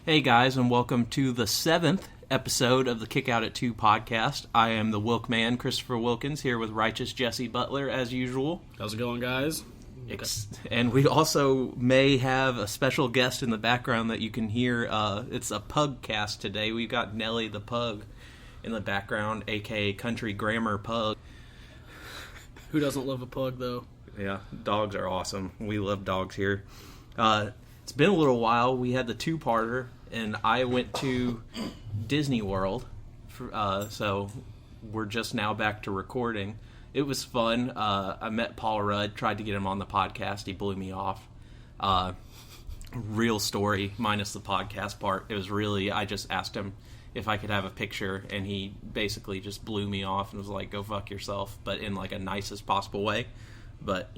Hey guys, and welcome to the 7th episode of the Kick Out at 2 podcast. I am the Wilkman, Christopher Wilkins, here with Righteous Jesse Butler, as usual. How's it going, guys? And we also may have a special guest in the background that you can hear. It's a pug cast today. We've got Nelly the Pug in the background, a.k.a. Country Grammar Pug. Who doesn't love a pug, though? Yeah, dogs are awesome. We love dogs here. It's been a little while. We had the two-parter, and I went to Disney World, so we're just now back to recording. It was fun. I met Paul Rudd, tried to get him on the podcast. He blew me off. Real story, minus the podcast part. It was really, I just asked him if I could have a picture, and he basically just blew me off and was like, go fuck yourself, but in like a nicest possible way. But,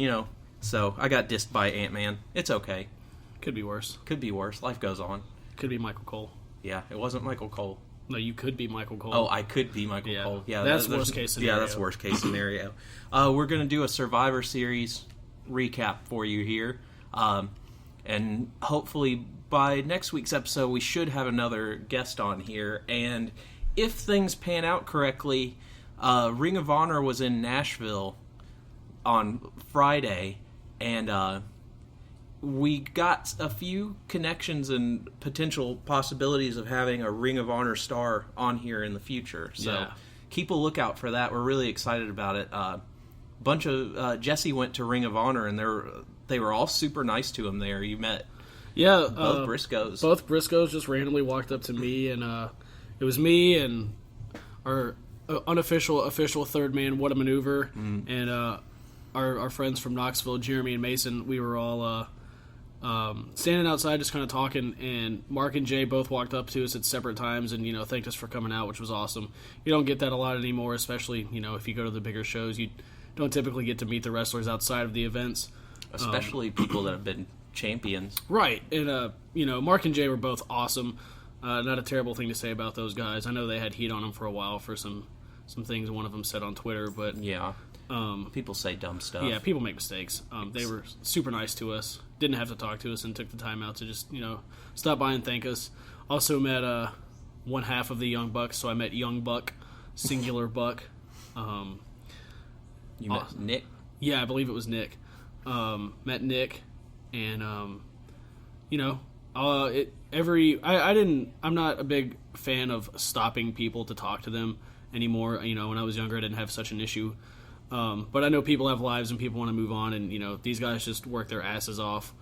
so I got dissed by Ant-Man. It's okay. Could be worse. Could be worse. Life goes on. Could be Michael Cole. Yeah, it wasn't Michael Cole. No, you could be Michael Cole. Oh, I could be Michael Cole. Yeah, that's worst case scenario. Yeah, that's worst case scenario. We're going to do a Survivor Series recap for you here. And hopefully by next week's episode, we should have another guest on here. And if things pan out correctly, Ring of Honor was in Nashville on Friday, and we got a few connections and potential possibilities of having a Ring of Honor star on here in the future. So keep a lookout for that. We're really excited about it. Jesse went to Ring of Honor, and they were all super nice to him there. You met both Briscoes. Both Briscoes just randomly walked up to me, and it was me and our official third man, What a Maneuver, and our friends from Knoxville, Jeremy and Mason. We were all standing outside just kind of talking, and Mark and Jay both walked up to us at separate times and, thanked us for coming out, which was awesome. You don't get that a lot anymore, especially, if you go to the bigger shows. You don't typically get to meet the wrestlers outside of the events. Especially people that have been champions. Right. And, Mark and Jay were both awesome. Not a terrible thing to say about those guys. I know they had heat on them for a while for some things one of them said on Twitter, but... Yeah. People say dumb stuff. Yeah, people make mistakes. They were super nice to us. Didn't have to talk to us and took the time out to just, stop by and thank us. Also met one half of the Young Bucks, so I met Young Buck, singular Buck. You met Nick? Yeah, I believe it was Nick. Met Nick, and I'm not a big fan of stopping people to talk to them anymore. When I was younger, I didn't have such an issue. But I know people have lives and people want to move on, and, these guys just work their asses off.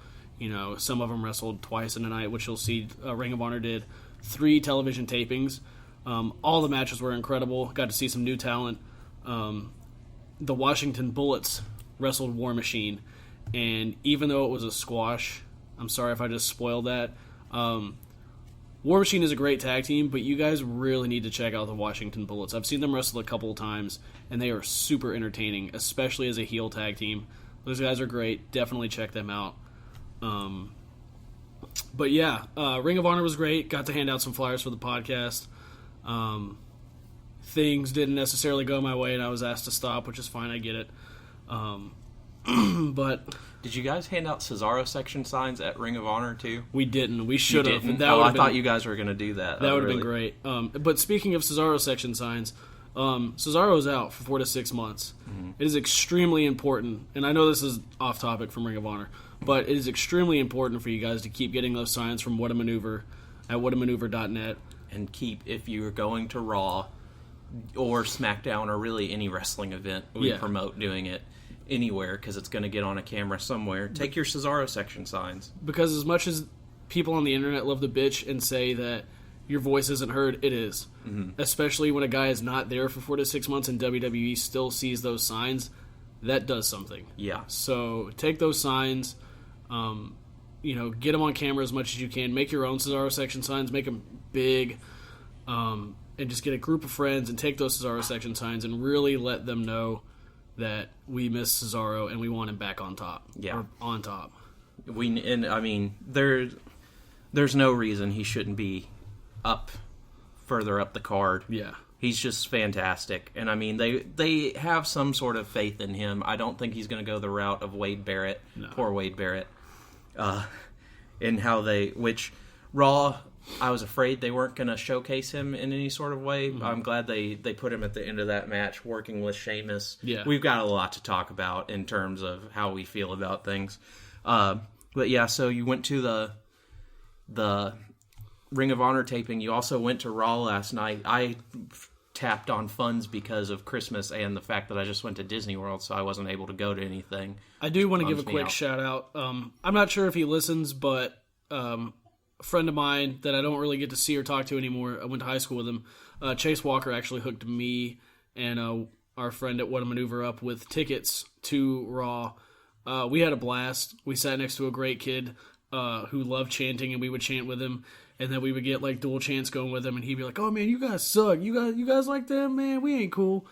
Some of them wrestled twice in a night, which you'll see Ring of Honor did 3 television tapings. All the matches were incredible. Got to see some new talent. The Washington Bullets wrestled War Machine, and even though it was a squash, I'm sorry if I just spoiled that, War Machine is a great tag team, but you guys really need to check out the Washington Bullets. I've seen them wrestle a couple of times, and they are super entertaining, especially as a heel tag team. Those guys are great. Definitely check them out. But yeah, Ring of Honor was great. Got to hand out some flyers for the podcast. Things didn't necessarily go my way, and I was asked to stop, which is fine. I get it. But did you guys hand out Cesaro section signs at Ring of Honor too? We didn't. We should have. I thought you guys were going to do that. That would have been great. But speaking of Cesaro section signs, Cesaro's out for 4 to 6 months. Mm-hmm. It is extremely important, and I know this is off topic from Ring of Honor, but it is extremely important for you guys to keep getting those signs from What a Maneuver at whatamaneuver.net. And if you're going to Raw or SmackDown or really any wrestling event, we promote doing it anywhere because it's going to get on a camera somewhere. Take your Cesaro section signs. Because as much as people on the internet love to bitch and say that your voice isn't heard, it is. Mm-hmm. Especially when a guy is not there for 4 to 6 months and WWE still sees those signs. That does something. Yeah. So take those signs, get them on camera as much as you can. Make your own Cesaro section signs. Make them big. And just get a group of friends and take those Cesaro section signs and really let them know that we miss Cesaro and we want him back on top. Yeah. Or on top. There's no reason he shouldn't be further up the card. Yeah. He's just fantastic. And they have some sort of faith in him. I don't think he's going to go the route of Wade Barrett. No. Poor Wade Barrett. In how which Raw I was afraid they weren't going to showcase him in any sort of way. I'm glad they put him at the end of that match working with Sheamus. Yeah. We've got a lot to talk about in terms of how we feel about things. But yeah, so you went to the Ring of Honor taping. You also went to Raw last night. I tapped on funds because of Christmas and the fact that I just went to Disney World, so I wasn't able to go to anything. I do want to give a quick shout out. I'm not sure if he listens, but a friend of mine that I don't really get to see or talk to anymore, I went to high school with him, Chase Walker, actually hooked me and our friend at What a Maneuver up with tickets to Raw. We had a blast. We sat next to a great kid who loved chanting, and we would chant with him. And then we would get like dual chants going with him, and he'd be like, "Oh man, you guys suck. You guys like them, man. We ain't cool."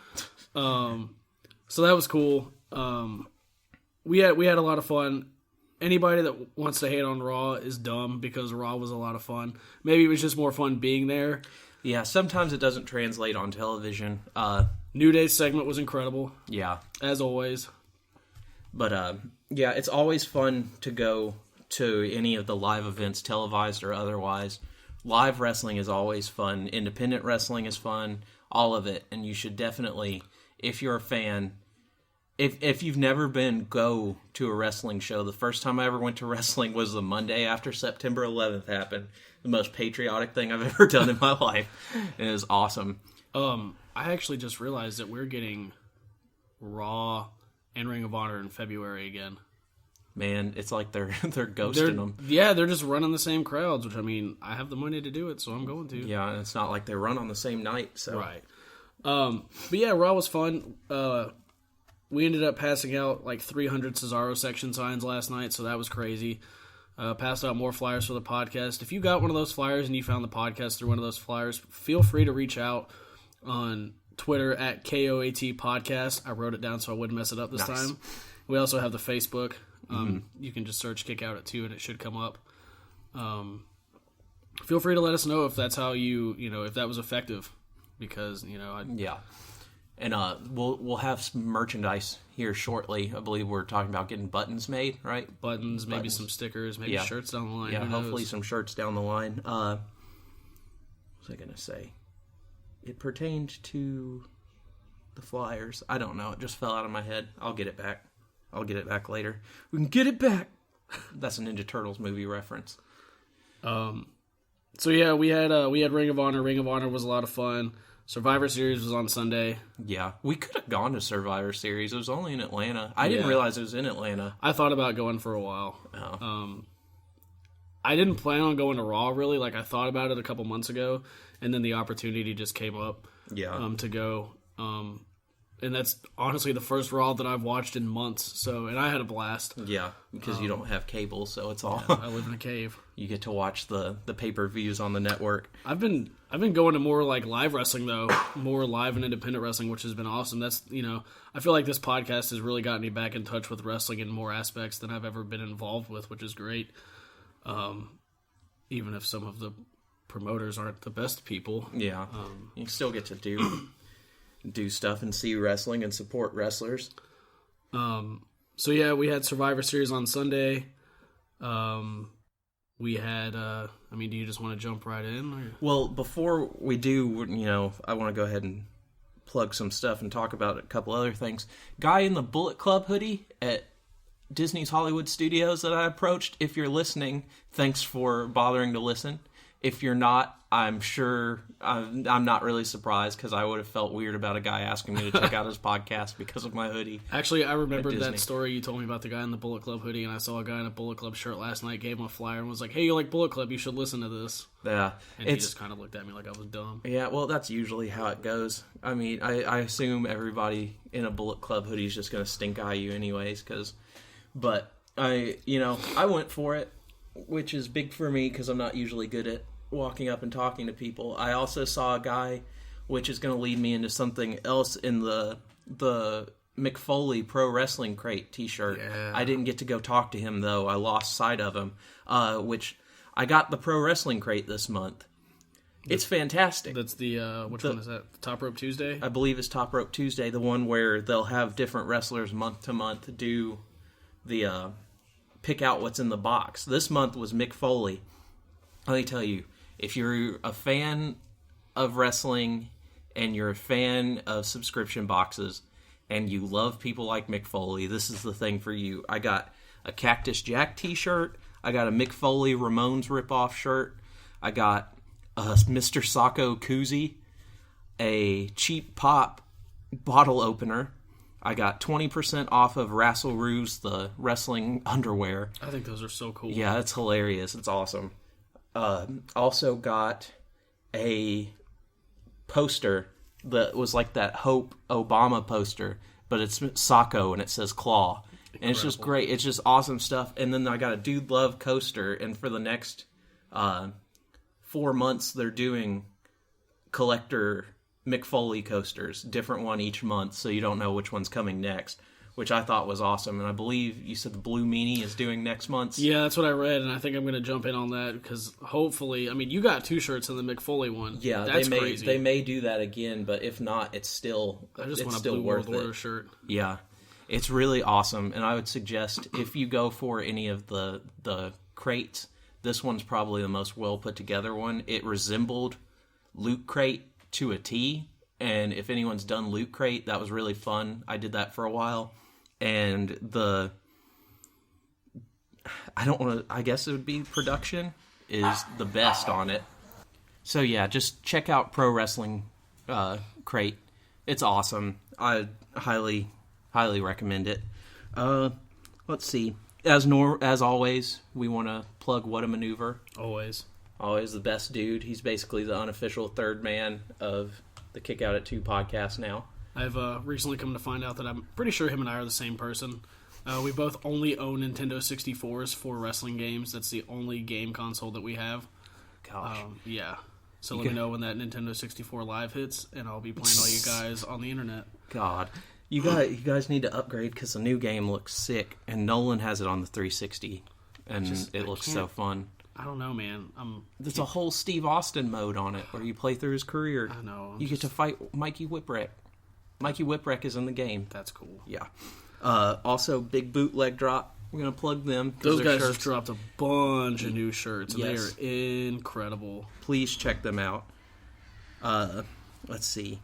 So that was cool. We had a lot of fun. Anybody that wants to hate on Raw is dumb because Raw was a lot of fun. Maybe it was just more fun being there. Yeah, sometimes it doesn't translate on television. New Day's segment was incredible. Yeah, as always. But yeah, it's always fun to go to any of the live events, televised or otherwise. Live wrestling is always fun. Independent wrestling is fun. All of it. And you should definitely, if you're a fan, if you've never been, go to a wrestling show. The first time I ever went to wrestling was the Monday after September 11th happened. The most patriotic thing I've ever done in my life. And it was awesome. I actually just realized that we're getting Raw and Ring of Honor in February again. Man, it's like they're ghosting them. Yeah, they're just running the same crowds, which, I mean, I have the money to do it, so I'm going to. Yeah, and it's not like they run on the same night. So. Right. But yeah, Raw was fun. We ended up passing out like 300 Cesaro section signs last night, so that was crazy. Passed out more flyers for the podcast. If you got one of those flyers and you found the podcast through one of those flyers, feel free to reach out on Twitter at KOAT Podcast. I wrote it down so I wouldn't mess it up this time. We also have the Facebook. You can just search Kick Out at 2 and it should come up. Feel free to let us know if that's how if that was effective, because yeah, and we'll have some merchandise here shortly. I believe we're talking about getting buttons made, right? Buttons, maybe some stickers, maybe shirts down the line. Yeah, hopefully some shirts down the line. What was I gonna say? It pertained to the flyers. I don't know. It just fell out of my head. I'll get it back. I'll get it back later. We can get it back. That's a Ninja Turtles movie reference. So yeah, we had Ring of Honor. Ring of Honor was a lot of fun. Survivor Series was on Sunday. Yeah, we could have gone to Survivor Series. It was only in Atlanta. I didn't realize it was in Atlanta. I thought about going for a while. Oh. I didn't plan on going to Raw, really. Like, I thought about it a couple months ago, and then the opportunity just came up to go. And that's honestly the first Raw that I've watched in months. And I had a blast. Yeah, because you don't have cable, so it's all. I live in a cave. You get to watch the pay-per-views on the network. I've been going to more like live wrestling though, more live and independent wrestling, which has been awesome. That's I feel like this podcast has really gotten me back in touch with wrestling in more aspects than I've ever been involved with, which is great. Even if some of the promoters aren't the best people. Yeah, you still get to do stuff and see wrestling and support wrestlers. So yeah, we had Survivor Series on Sunday. We had, do you just want to jump right in? Or? Well, before we do, I want to go ahead and plug some stuff and talk about a couple other things. Guy in the Bullet Club hoodie at Disney's Hollywood Studios that I approached. If you're listening, thanks for bothering to listen. If you're not, I'm sure I'm not really surprised, because I would have felt weird about a guy asking me to check out his podcast because of my hoodie. Actually, I remembered that story you told me about the guy in the Bullet Club hoodie, and I saw a guy in a Bullet Club shirt last night, gave him a flyer, and was like, "Hey, you like Bullet Club? You should listen to this." Yeah. And he just kind of looked at me like I was dumb. Yeah, well, that's usually how it goes. I mean, I assume everybody in a Bullet Club hoodie is just going to stink eye you anyways, but I went for it, which is big for me because I'm not usually good at walking up and talking to people. I also saw a guy, which is going to lead me into something else, in the McFoley Pro Wrestling Crate t-shirt. Yeah. I didn't get to go talk to him, though. I lost sight of him, which I got the Pro Wrestling Crate this month. It's fantastic. That's the, which one is that? Top Rope Tuesday? I believe it's Top Rope Tuesday, the one where they'll have different wrestlers month to month do the pick out what's in the box. This month was Mick Foley. Let me tell you, if you're a fan of wrestling and you're a fan of subscription boxes and you love people like Mick Foley, this is the thing for you. I got a Cactus Jack t-shirt. I got a Mick Foley Ramones ripoff shirt. I got a Mr. Sacco koozie, a Cheap Pop bottle opener. I got 20% off of Rasselroos, the wrestling underwear. I think those are so cool. Yeah, it's hilarious. It's awesome. Also got a poster that was like that Hope Obama poster, but it's Sacco and it says Claw. Incredible. And it's just great. It's just awesome stuff. And then I got a Dude Love coaster, and for the next 4 months, they're doing collector Mick Foley coasters, different one each month, so you don't know which one's coming next, which I thought was awesome. And I believe you said the Blue Meanie is doing next month. Yeah, that's what I read, and I think I'm going to jump in on that because hopefully, I mean, you got 2 shirts in the Mick Foley one. Yeah, that's crazy. They may do that again, but if not, it's still I just want a still Blue worth World Order it. shirt. Yeah, it's really awesome, and I would suggest if you go for any of the crates, this one's probably the most well put together one. It resembled Loot Crate to a T, and if anyone's done Loot Crate, that was really fun. I did that for a while, and I guess it would be production is the best on it. So yeah, just check out Pro Wrestling Crate. It's awesome. I highly recommend it. Let's see. As always, we want to plug What a Maneuver. Always the best dude. He's basically the unofficial third man of the Kick Out at 2 podcast now. I've recently come to find out that I'm pretty sure him and I are the same person. We both only own Nintendo 64s for wrestling games. That's the only game console that we have. Gosh. Yeah. So let me know when that Nintendo 64 Live hits, and I'll be playing all you guys on the internet. God. You guys need to upgrade because the new game looks sick, and Nolan has it on the 360, and it looks so fun. I don't know, man. There's a whole Steve Austin mode on it where you play through his career. I know. You get to fight Mikey Whipwreck. Mikey Whipwreck is in the game. That's cool. Yeah. Also, Big Bootleg Drop. We're going to plug them. Those guys just dropped a bunch of new shirts, and yes. They are incredible. Please check them out. Let's see.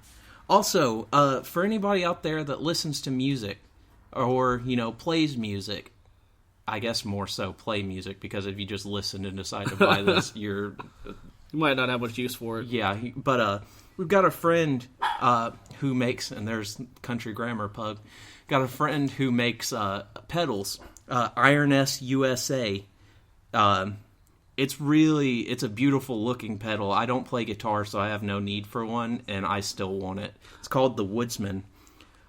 Also, for anybody out there that listens to music or, plays music, I guess more so play music, because if you just listen and decide to buy this, you might not have much use for it. Yeah, but we've got a friend who makes, and there's Country Grammar Pug, got a friend who makes pedals, Iron S USA. It's a beautiful looking pedal. I don't play guitar, so I have no need for one, and I still want it. It's called the Woodsman.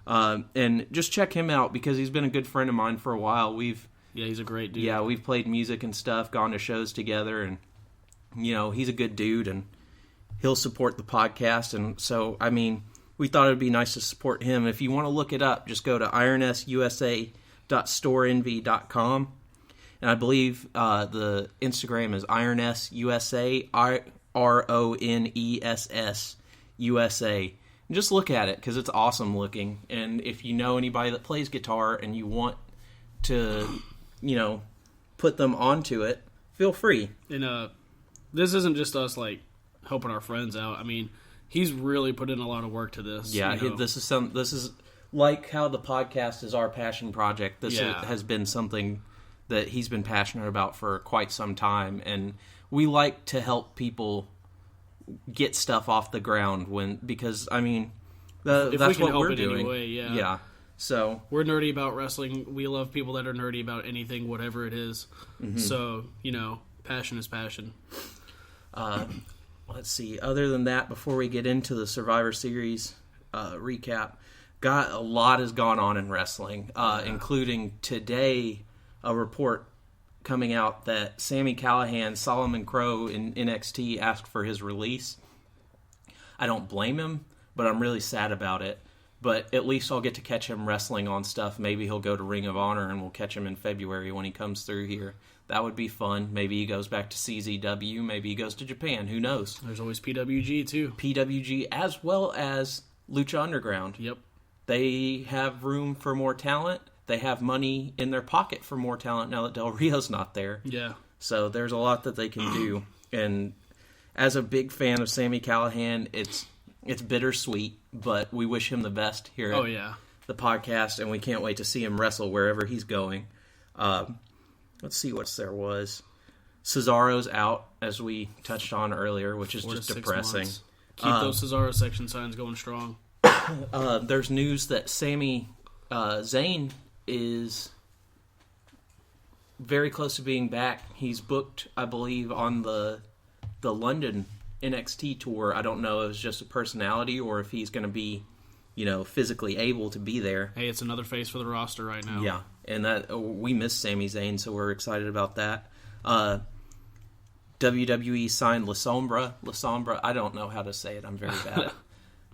And just check him out, because he's been a good friend of mine for a while. Yeah, he's a great dude. Yeah, we've played music and stuff, gone to shows together, and, he's a good dude, and he'll support the podcast. And so, we thought it would be nice to support him. If you want to look it up, just go to ironsusa.storeenvy.com. And I believe the Instagram is IronSUSA, RONESS USA. And just look at it, because it's awesome looking. And if you know anybody that plays guitar and you want to, put them onto it, feel free. And this isn't just us, helping our friends out. He's really put in a lot of work to this. Yeah, this is like how the podcast is our passion project. This has been something that he's been passionate about for quite some time, and we like to help people get stuff off the ground that's what we're doing. Anyway, yeah. So we're nerdy about wrestling. We love people that are nerdy about anything, whatever it is. Mm-hmm. So passion is passion. Let's see. Other than that, before we get into the Survivor Series recap, a lot has gone on in wrestling, including today. A report coming out that Sami Callihan, Solomon Crow in NXT asked for his release. I don't blame him, but I'm really sad about it. But at least I'll get to catch him wrestling on stuff. Maybe he'll go to Ring of Honor, and we'll catch him in February when he comes through here. That would be fun. Maybe he goes back to CZW. Maybe he goes to Japan. Who knows? There's always PWG, too. PWG, as well as Lucha Underground. Yep. They have room for more talent. They have money in their pocket for more talent now that Del Rio's not there. Yeah. So there's a lot that they can do. And as a big fan of Sami Callihan, it's bittersweet, but we wish him the best here at the podcast, and we can't wait to see him wrestle wherever he's going. Let's see what there was. Cesaro's out, as we touched on earlier, which is just depressing. Keep those Cesaro section signs going strong. There's news that Sami Zayn is very close to being back. He's booked, I believe, on the London NXT tour. I don't know if it's just a personality or if he's going to be, physically able to be there. Hey, it's another face for the roster right now. Yeah, and that we miss Sami Zayn, so we're excited about that. WWE signed La Sombra. I don't know how to say it. I'm very bad at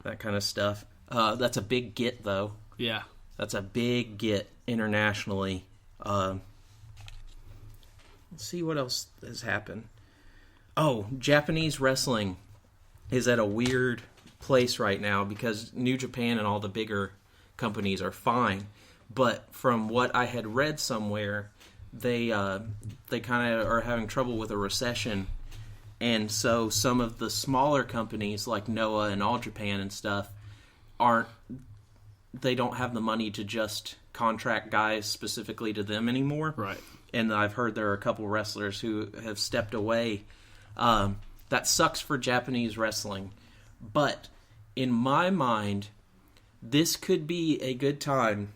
that kind of stuff. That's a big get, though. Yeah. That's a big get internationally. Let's see what else has happened. Oh, Japanese wrestling is at a weird place right now because New Japan and all the bigger companies are fine. But from what I had read somewhere, they kind of are having trouble with a recession. And so some of the smaller companies like Noah and All Japan and stuff they don't have the money to just contract guys specifically to them anymore. Right. And I've heard there are a couple wrestlers who have stepped away. That sucks for Japanese wrestling. But in my mind, this could be a good time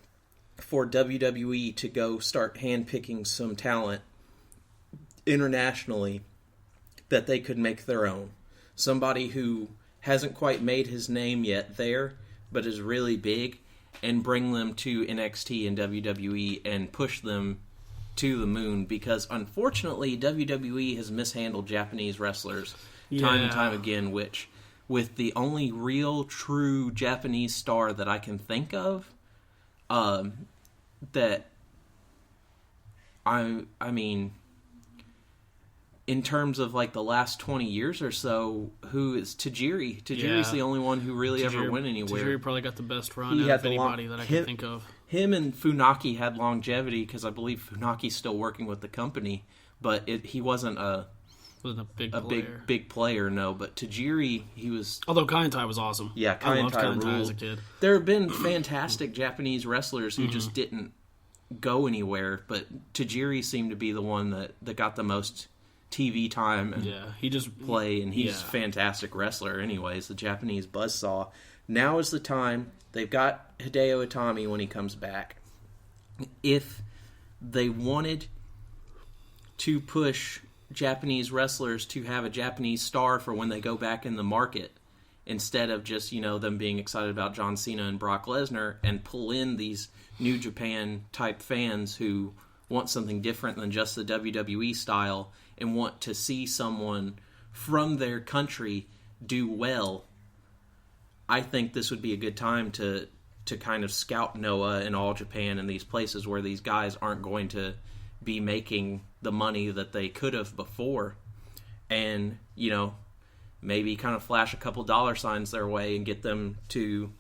for WWE to go start handpicking some talent internationally that they could make their own. Somebody who hasn't quite made his name yet there, but is really big, and bring them to NXT and WWE and push them to the moon, because unfortunately WWE has mishandled Japanese wrestlers time and time again, which with the only real true Japanese star that I can think of that I mean in terms of like the last 20 years or so, who is Tajiri? Tajiri's the only one who really ever went anywhere. Tajiri probably got the best run out of anybody that I can think of. Him and Funaki had longevity because I believe Funaki's still working with the company, but he wasn't a big player, no. But Tajiri, he was. Although Kaientai was awesome. Yeah, I loved Kaientai Kaientai as a kid. There have been fantastic Japanese wrestlers who just didn't go anywhere, but Tajiri seemed to be the one that got the most TV time and he just play, and he's a fantastic wrestler anyways, the Japanese buzzsaw. Now is the time. They've got Hideo Itami when he comes back. If they wanted to push Japanese wrestlers to have a Japanese star for when they go back in the market, instead of just, them being excited about John Cena and Brock Lesnar, and pull in these New Japan type fans who want something different than just the WWE style and want to see someone from their country do well, I think this would be a good time to kind of scout Noah and All Japan and these places where these guys aren't going to be making the money that they could have before, and maybe kind of flash a couple dollar signs their way and get them to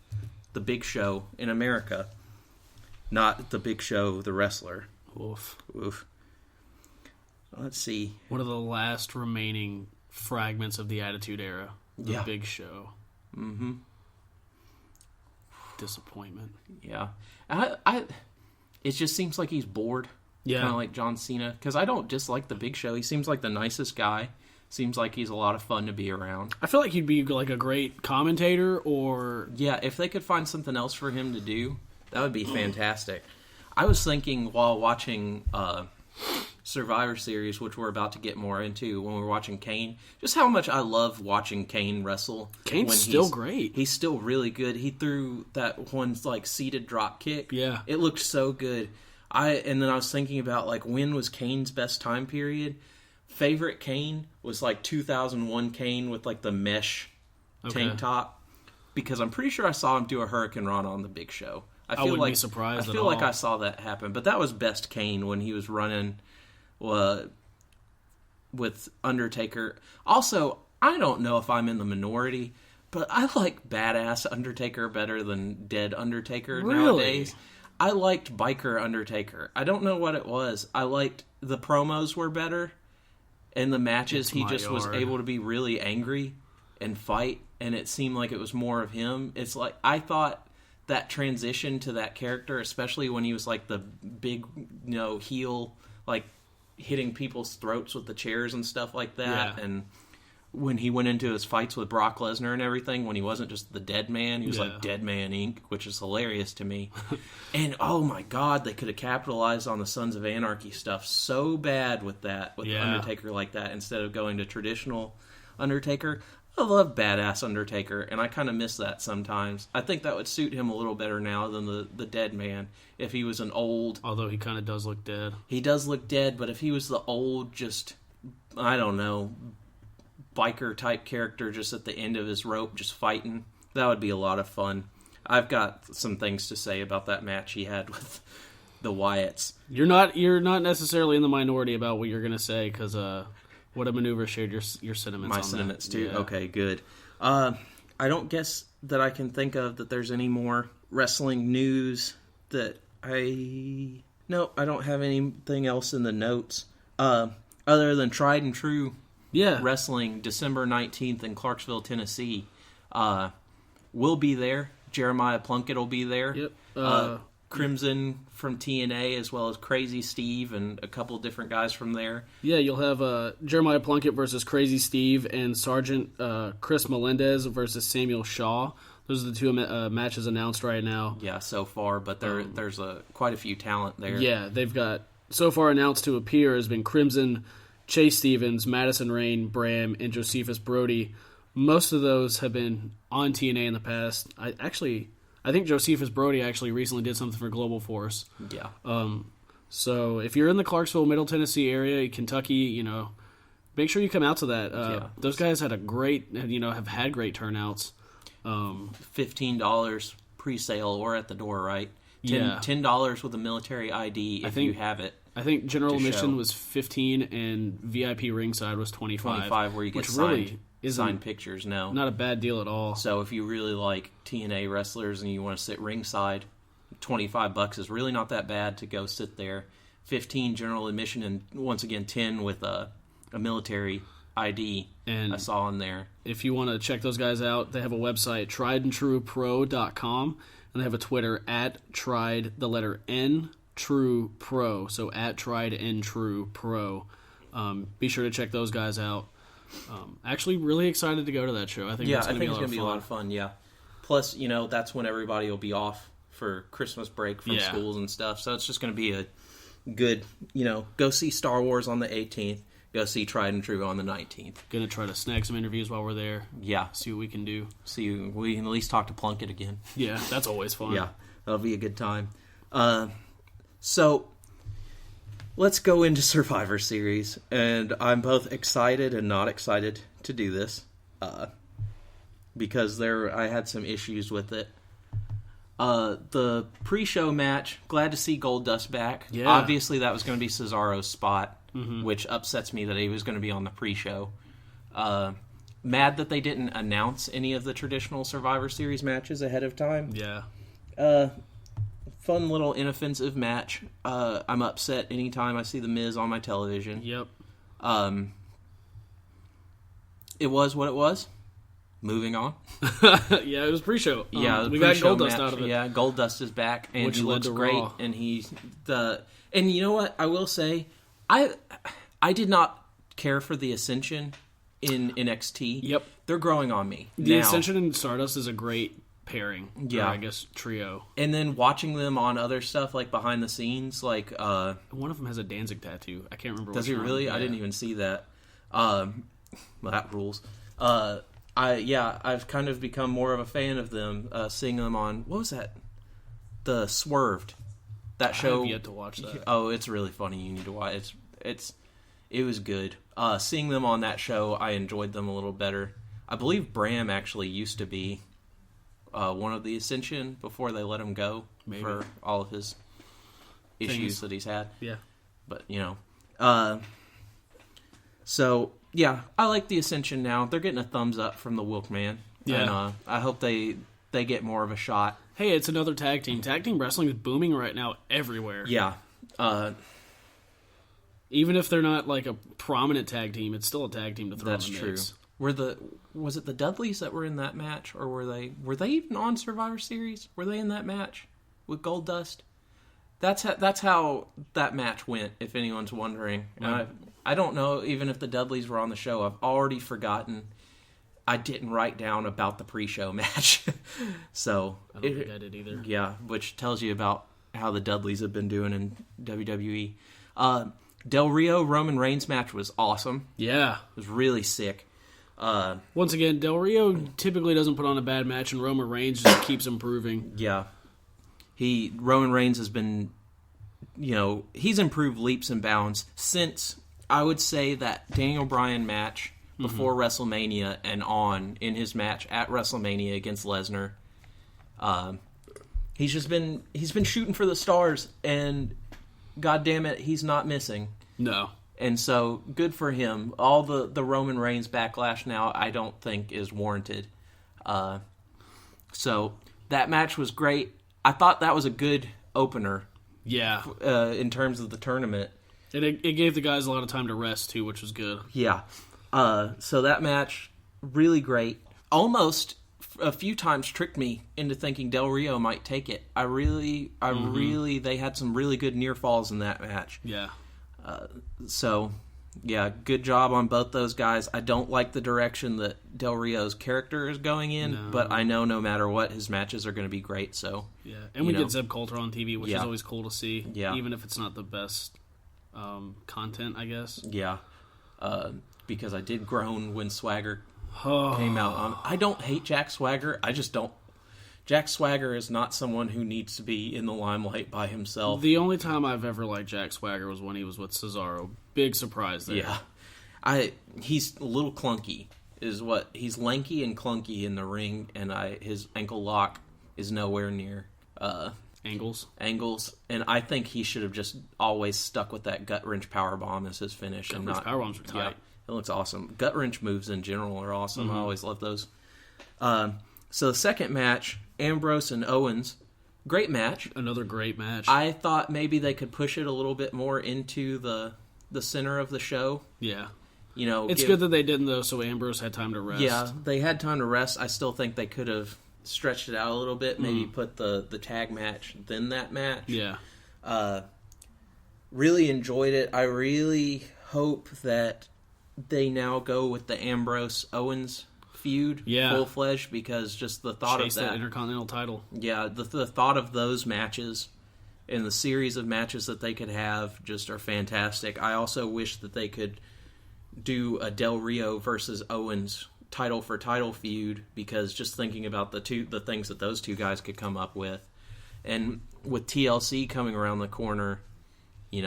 the big show in America, not the Big Show the wrestler. Oof. Let's see. One of the last remaining fragments of the Attitude Era. The Big Show. Mm-hmm. Disappointment. Yeah. It just seems like he's bored. Yeah. Kind of like John Cena. Because I don't dislike the Big Show. He seems like the nicest guy. Seems like he's a lot of fun to be around. I feel like he'd be like a great commentator or... Yeah, if they could find something else for him to do, that would be fantastic. I was thinking while watching Survivor Series, which we're about to get more into, when we're watching Kane, just how much I love watching Kane wrestle. Kane's still great. He's still really good. He threw that one seated drop kick. Yeah. It looked so good. And then I was thinking about when was Kane's best time period. Favorite Kane was 2001 Kane with the mesh tank top, because I'm pretty sure I saw him do a Hurricane Rana on the Big Show. I wouldn't be surprised. I feel like I saw that happen, but that was best Kane when he was running with Undertaker. Also, I don't know if I'm in the minority, but I like badass Undertaker better than dead Undertaker nowadays. I liked biker Undertaker. I don't know what it was. I liked the promos were better, in the matches, It's he my just was yard. able to be really angry and fight, and it seemed like it was more of him. It's like, I thought that transition to that character, especially when he was like the big, heel, like hitting people's throats with the chairs and stuff like that, Yeah. and when he went into his fights with Brock Lesnar and everything, when he wasn't just the Dead Man, he was like Dead Man Inc., which is hilarious to me. And oh my God, they could have capitalized on the Sons of Anarchy stuff so bad with that, with the Undertaker like that, instead of going to traditional Undertaker. I love badass Undertaker, and I kind of miss that sometimes. I think that would suit him a little better now than the Dead Man. If he was an old... Although he kind of does look dead. He does look dead, but if he was the old, just, I don't know, biker type character just at the end of his rope just fighting, that would be a lot of fun. I've got some things to say about that match he had with the Wyatts. You're not necessarily in the minority about what you're going to say, because What a Maneuver shared your sentiments. My on sentiments that. too. Yeah. Okay, good. I don't guess that I can think of that there's any more wrestling news that I don't have anything else in the notes other than Tried and True Wrestling December 19th in Clarksville, Tennessee. We'll be there. Jeremiah Plunkett will be there. Yep. Crimson from TNA, as well as Crazy Steve and a couple different guys from there. Yeah, you'll have Jeremiah Plunkett versus Crazy Steve and Sergeant Chris Melendez versus Samuel Shaw. Those are the two matches announced right now. Yeah, so far, but there's quite a few talent there. Yeah, they've got, so far announced to appear has been Crimson, Chase Stevens, Madison Rain, Bram, and Josephus Brody. Most of those have been on TNA in the past. I think Josephus Brody actually recently did something for Global Force. Yeah. So if you're in the Clarksville, Middle Tennessee area, Kentucky, make sure you come out to that. Those guys had have had great turnouts. $15 pre-sale or at the door, right? $10 with a military ID if you have it. I think general admission was $15 and VIP ringside was $25. $25 where you get which signed, really signed pictures. No, not a bad deal at all. So if you really like TNA wrestlers and you want to sit ringside, $25 is really not that bad to go sit there. 15 general admission, and once again 10 with a military ID. And I saw in there. If you want to check those guys out, they have a website, triedandtruepro.com, and they have a Twitter @tried the letter N True Pro. So @triedandtruepro. Be sure to check those guys out. Actually, really excited to go to that show. I think it's going to be a lot of fun. Yeah. Plus, that's when everybody will be off for Christmas break from schools and stuff. So it's just going to be a good, go see Star Wars on the 18th. Go see Tried and True on the 19th. Going to try to snag some interviews while we're there. Yeah. See what we can do. We can at least talk to Plunkett again. Yeah, that's always fun. Yeah, that'll be a good time. So let's go into Survivor Series, and I'm both excited and not excited to do this because I had some issues with it. The pre-show match, glad to see Goldust back. Yeah. Obviously, that was going to be Cesaro's spot, which upsets me that he was going to be on the pre-show. Mad that they didn't announce any of the traditional Survivor Series matches ahead of time. Yeah. Fun little inoffensive match. I'm upset anytime I see The Miz on my television. Yep. It was what it was. Moving on. Yeah, it was pre-show. Yeah, we got Goldust match, out of it. Yeah, Goldust is back, and Which he led looks to great. Raw. And and you know what? I will say, I did not care for the Ascension in NXT. Yep. They're growing on me. The now. Ascension and Stardust is a great pairing. Yeah. Or I guess trio. And then watching them on other stuff, like behind the scenes, like... one of them has a Danzig tattoo. I can't remember does which he one. really? Yeah. I didn't even see that. Well, that rules. I've kind of become more of a fan of them, seeing them on... What was that? The Swerved. That show... I have yet to watch that. Oh, it's really funny. You need to watch it. It was good. Seeing them on that show, I enjoyed them a little better. I believe Bram actually used to be one of the Ascension before they let him go. Maybe. For all of his issues that he's had. Yeah. But, so, yeah, I like the Ascension now. They're getting a thumbs up from the Wilkman. Yeah. And I hope they get more of a shot. Hey, it's another tag team. Tag team wrestling is booming right now everywhere. Yeah. Even if they're not like a prominent tag team, it's still a tag team to throw That's in the true. mix. Was it the Dudleys that were in that match, or were they even on Survivor Series? Were they in that match with Goldust? That's how that match went, if anyone's wondering. Right. I don't know even if the Dudleys were on the show. I've already forgotten. I didn't write down about the pre-show match. So I don't think I did either. Yeah, which tells you about how the Dudleys have been doing in WWE. Del Rio Roman Reigns match was awesome. Yeah. It was really sick. Once again, Del Rio typically doesn't put on a bad match, and Roman Reigns just keeps improving. Yeah. Roman Reigns has been, he's improved leaps and bounds since, I would say, that Daniel Bryan match before WrestleMania and on in his match at WrestleMania against Lesnar. He's been shooting for the stars, and God damn it, he's not missing. No. And so, good for him. All the Roman Reigns backlash now, I don't think is warranted. So, that match was great. I thought that was a good opener. Yeah. In terms of the tournament. And it gave the guys a lot of time to rest, too, which was good. Yeah. So that match, really great. Almost a few times tricked me into thinking Del Rio might take it. They had some really good near falls in that match. Yeah. So, yeah, good job on both those guys. I don't like the direction that Del Rio's character is going in, but I know no matter what, his matches are going to be great. So, yeah, and we get Zeb Coulter on TV, which is Yeah. always cool to see, Yeah. even if it's not the best content, I guess. yeah, because I did groan when Swagger came out. I don't hate Jack Swagger. I just don't. Jack Swagger is not someone who needs to be in the limelight by himself. The only time I've ever liked Jack Swagger was when he was with Cesaro. Big surprise there. Yeah, he's a little clunky. He's lanky and clunky in the ring, and his ankle lock is nowhere near Angles, and I think he should have just always stuck with that gut wrench powerbomb as his finish. Gut wrench powerbombs are tight. Yeah, it looks awesome. Gut wrench moves in general are awesome. I always love those. So the second match, Ambrose and Owens, great match. Another great match. I thought maybe they could push it a little bit more into the center of the show. Yeah. It's good that they didn't, though, so Ambrose had time to rest. Yeah, they had time to rest. I still think they could have stretched it out a little bit, maybe put the tag match, then that match. Yeah. Really enjoyed it. I really hope that they now go with the Ambrose-Owens feud full-fledged, because just the thought Chase of that Intercontinental title. Yeah, the thought of those matches and the series of matches that they could have just are fantastic. I also wish that they could do a Del Rio versus Owens title for title feud, because just thinking about the things that those two guys could come up with, and with TLC coming around the corner, I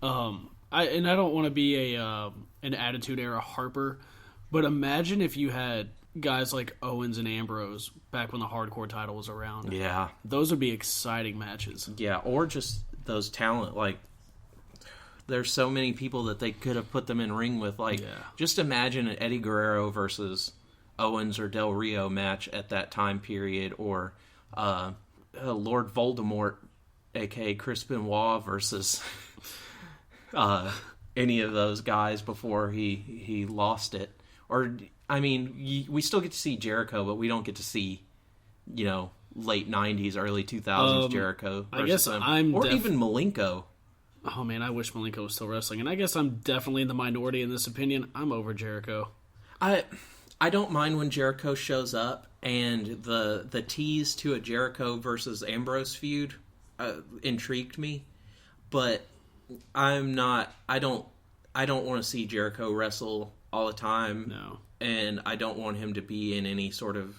don't want to be an Attitude Era harper, but imagine if you had guys like Owens and Ambrose back when the hardcore title was around. Yeah. Those would be exciting matches. Yeah, or just those talent, there's so many people that they could have put them in ring with. Just imagine an Eddie Guerrero versus Owens or Del Rio match at that time period, or Lord Voldemort, a.k.a. Chris Benoit, versus any of those guys before he lost it. Or, we still get to see Jericho, but we don't get to see, late 90s, early 2000s Jericho versus I guess them. Or even Malenko. Oh, man, I wish Malenko was still wrestling. And I guess I'm definitely in the minority in this opinion. I'm over Jericho. I don't mind when Jericho shows up, and the tease to a Jericho versus Ambrose feud intrigued me, but I don't want to see Jericho wrestle all the time. No. And I don't want him to be in any sort of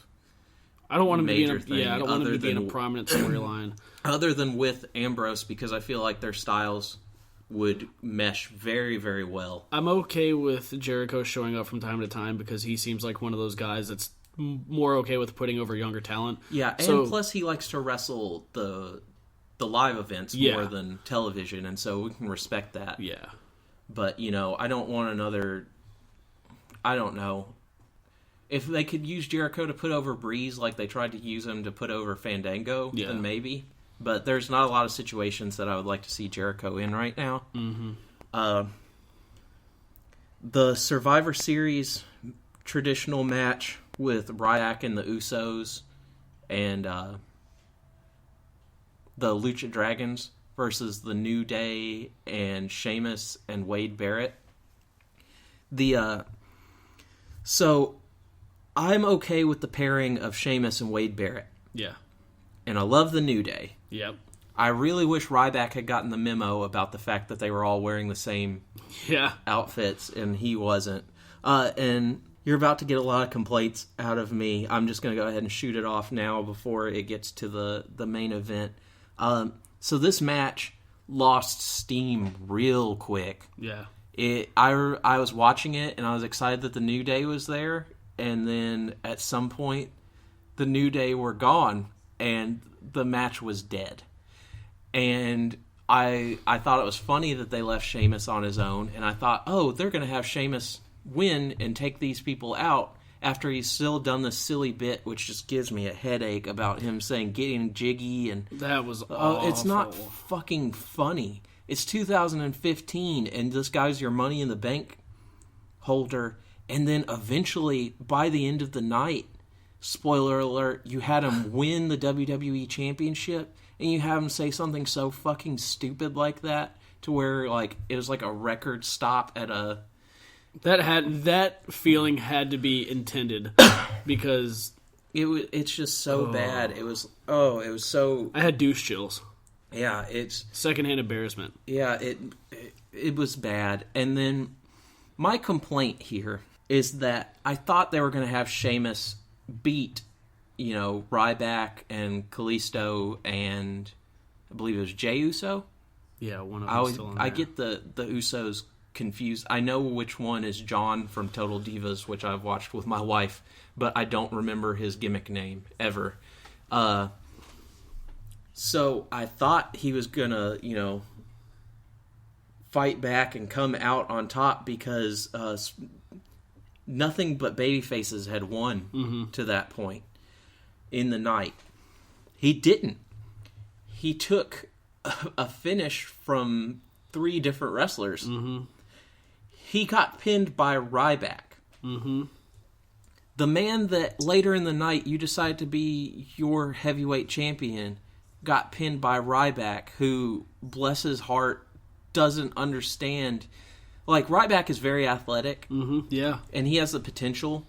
I don't want him major to be in a, thing. I don't want him to be in a prominent storyline. Other than with Ambrose, because I feel like their styles would mesh very, very well. I'm okay with Jericho showing up from time to time, because he seems like one of those guys that's more okay with putting over younger talent. Yeah, and plus he likes to wrestle the live events more than television, and so we can respect that. Yeah. But, I don't want another... I don't know. If they could use Jericho to put over Breeze like they tried to use him to put over Fandango, then maybe. But there's not a lot of situations that I would like to see Jericho in right now. Mm-hmm. The Survivor Series traditional match with Ryback and the Usos and the Lucha Dragons versus the New Day and Sheamus and Wade Barrett. So I'm okay with the pairing of Sheamus and Wade Barrett. Yeah. And I love the New Day. Yep. I really wish Ryback had gotten the memo about the fact that they were all wearing the same outfits, and he wasn't. And you're about to get a lot of complaints out of me. I'm just going to go ahead and shoot it off now before it gets to the main event. So this match lost steam real quick. Yeah. I was watching it, and I was excited that the New Day was there, and then at some point, the New Day were gone, and the match was dead. And I thought it was funny that they left Sheamus on his own, and I thought, oh, they're going to have Sheamus win and take these people out after he's still done this silly bit, which just gives me a headache about him saying getting jiggy. And that was awful. It's not fucking funny. It's 2015, and this guy's your Money in the Bank holder, and then eventually, by the end of the night, spoiler alert, you had him win the WWE Championship, and you have him say something so fucking stupid like that, to where like it was like a record stop at a... That feeling had to be intended, because... It's just so bad. It was so... I had douche chills. Yeah, it's... secondhand embarrassment. Yeah, it was bad. And then my complaint here is that I thought they were going to have Sheamus beat, Ryback and Kalisto and I believe it was Jey Uso. Yeah, one of them still in there. I get the Usos confused. I know which one is John from Total Divas, which I've watched with my wife, but I don't remember his gimmick name ever. So I thought he was gonna, fight back and come out on top because nothing but babyfaces had won to that point in the night. He didn't. He took a finish from 3 different wrestlers. Mm-hmm. He got pinned by Ryback. Mm-hmm. The man that later in the night you decide to be your heavyweight champion got pinned by Ryback, who, bless his heart, doesn't understand. Like, Ryback is very athletic. Mm-hmm. Yeah. And he has the potential.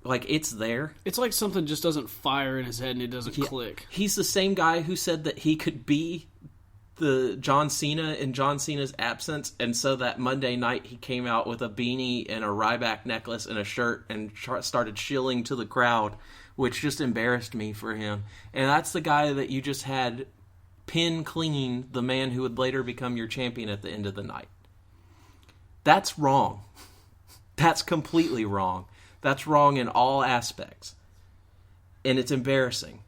Like, it's there. It's like something just doesn't fire in his head and it doesn't click. He's the same guy who said that he could be the John Cena in John Cena's absence, and so that Monday night he came out with a beanie and a Ryback necklace and a shirt and started shilling to the crowd, which just embarrassed me for him. And that's the guy that you just had pin clean the man who would later become your champion at the end of the night. That's wrong. That's completely wrong. That's wrong in all aspects. And it's embarrassing.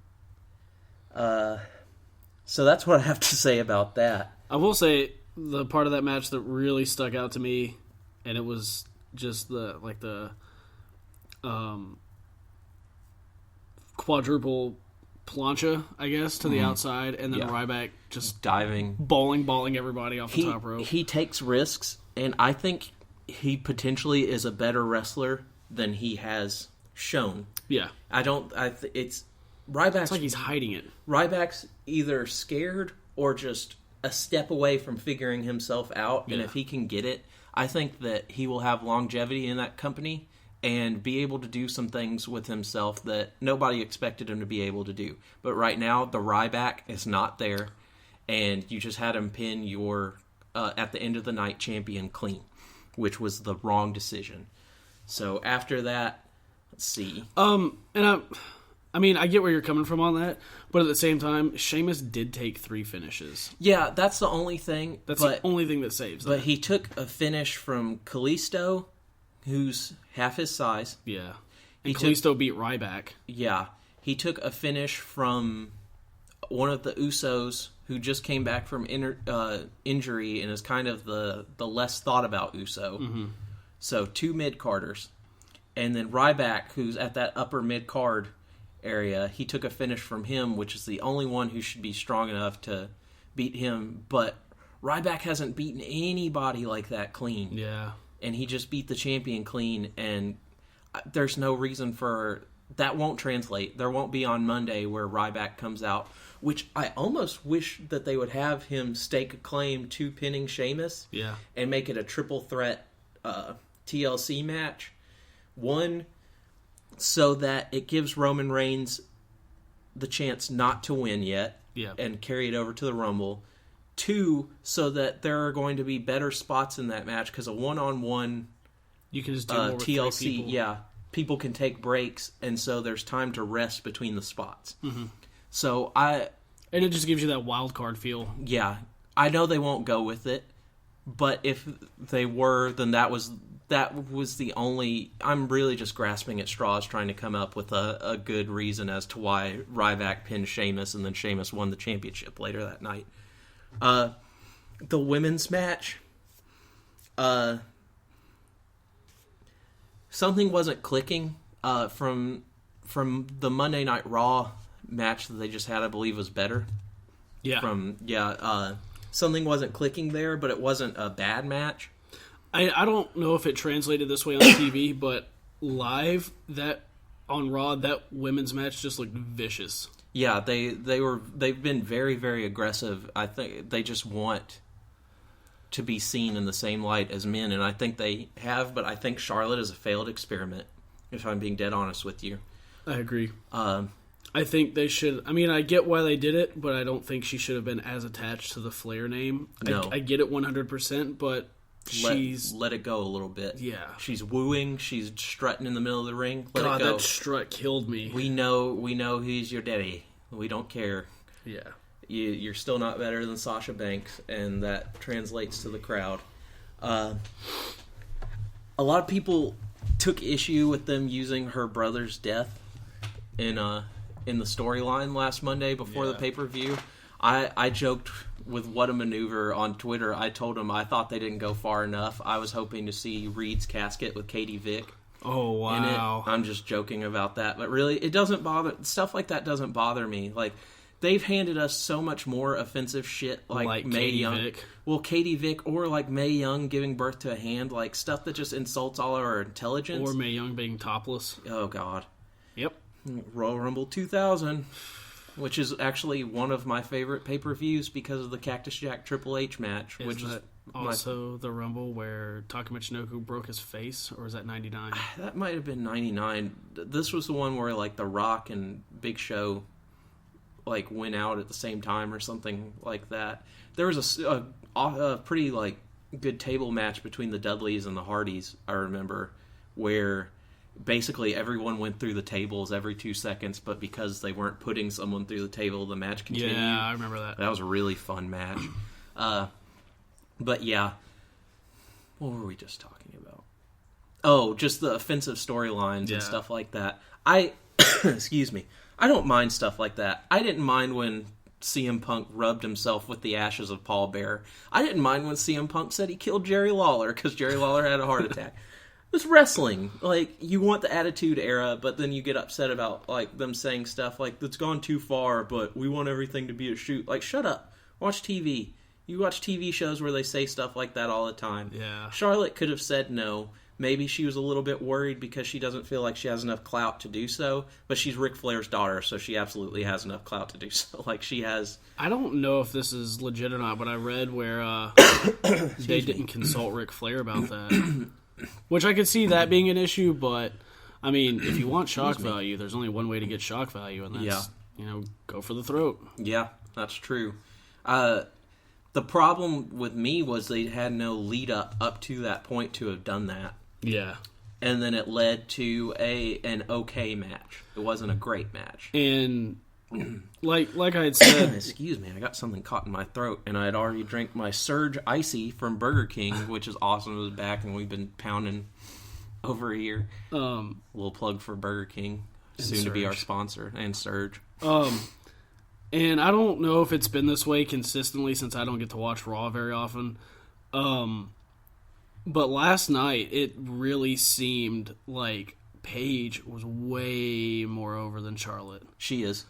So that's what I have to say about that. I will say the part of that match that really stuck out to me, and it was just the quadruple plancha, I guess, to the outside, and then Ryback just diving, balling everybody off the top rope. He takes risks, and I think he potentially is a better wrestler than he has shown. Yeah, it's Ryback's... It's like he's hiding it. Ryback's either scared or just a step away from figuring himself out, and if he can get it, I think that he will have longevity in that company and be able to do some things with himself that nobody expected him to be able to do. But right now, the Ryback is not there, and you just had him pin your, at the end of the night, champion clean, which was the wrong decision. So after that, let's see. I mean, I get where you're coming from on that, but at the same time, Sheamus did take 3 finishes. Yeah, that's the only thing. That's the only thing that saves that. But he took a finish from Kalisto, who's half his size. Yeah. And Kalisto beat Ryback. Yeah. He took a finish from one of the Usos, who just came back from injury and is kind of the less thought about Uso. Mm-hmm. So 2 mid-carders. And then Ryback, who's at that upper mid-card area, he took a finish from him, which is the only one who should be strong enough to beat him. But Ryback hasn't beaten anybody like that clean. Yeah. And he just beat the champion clean, and there's no reason for... That won't translate. There won't be on Monday where Ryback comes out, which I almost wish that they would have him stake a claim to pinning Sheamus and make it a triple threat TLC match. One, so that it gives Roman Reigns the chance not to win yet and carry it over to the Rumble. Two, so that there are going to be better spots in that match, because a one-on-one you can just do more with TLC, 3 people. People can take breaks, and so there's time to rest between the spots. Mm-hmm. So and it just gives you that wild card feel. Yeah, I know they won't go with it, but if they were, then that was the only... I'm really just grasping at straws trying to come up with a good reason as to why Ryback pinned Sheamus, and then Sheamus won the championship later that night. The women's match, something wasn't clicking from the Monday Night Raw match that they just had. I believe was better. Something wasn't clicking there, but it wasn't a bad match. I don't know if it translated this way on TV, but live on Raw, that women's match just looked vicious. Yeah, they've been very, very aggressive. I think they just want to be seen in the same light as men, and I think they have, but I think Charlotte is a failed experiment, if I'm being dead honest with you. I agree. I think they should... I mean, I get why they did it, but I don't think she should have been as attached to the Flair name. No. I get it 100%, but let it go a little bit. Yeah. She's wooing, she's strutting in the middle of the ring. Let it go. That strut killed me. We know he's your daddy. We don't care. Yeah. You're still not better than Sasha Banks, and that translates to the crowd. A lot of people took issue with them using her brother's death in the storyline last Monday before the pay-per-view. I joked with What a Maneuver on Twitter. I told him I thought they didn't go far enough. I was hoping to see Reed's casket with Katie Vick. Oh, wow. I'm just joking about that. But really, it doesn't bother... Stuff like that doesn't bother me. Like, they've handed us so much more offensive shit like Mae Young. Vick. Well, Katie Vick, or like Mae Young giving birth to a hand. Like, stuff that just insults all of our intelligence. Or Mae Young being topless. Oh, God. Yep. Royal Rumble 2000, which is actually one of my favorite pay-per-views because of the Cactus Jack Triple H match. Is that also the Rumble where Taka Michinoku broke his face, or is that 99? That might have been 99. This was the one where like The Rock and Big Show like went out at the same time or something like that. There was a pretty like good table match between the Dudleys and the Hardys, I remember, where basically everyone went through the tables every 2 seconds, but because they weren't putting someone through the table, the match continued. Yeah, I remember that. That was a really fun match. But yeah, what were we just talking about? Oh, just the offensive storylines and stuff like that. Excuse me. I don't mind stuff like that. I didn't mind when CM Punk rubbed himself with the ashes of Paul Bearer. I didn't mind when CM Punk said he killed Jerry Lawler because Jerry Lawler had a heart attack. It's wrestling. Like, you want the Attitude Era, but then you get upset about like them saying stuff like, that's gone too far, but we want everything to be a shoot. Like, shut up. Watch TV. You watch TV shows where they say stuff like that all the time. Yeah. Charlotte could have said no. Maybe she was a little bit worried because she doesn't feel like she has enough clout to do so, but she's Ric Flair's daughter, so she absolutely has enough clout to do so. Like, she has... I don't know if this is legit or not, but I read where they didn't consult Ric Flair about that. Which I could see that being an issue, but, I mean, if you want shock value, there's only one way to get shock value, and that's, go for the throat. Yeah, that's true. The problem with me was they had no lead up to that point to have done that. Yeah. And then it led to an okay match. It wasn't a great match. And like I had said... Excuse me, I got something caught in my throat, and I had already drank my Surge Icy from Burger King, which is awesome. It was back, and we've been pounding over a year. A little plug for Burger King, soon to be our sponsor, and Surge. And I don't know if it's been this way consistently since I don't get to watch Raw very often. But last night, it really seemed like Paige was way more over than Charlotte. She is.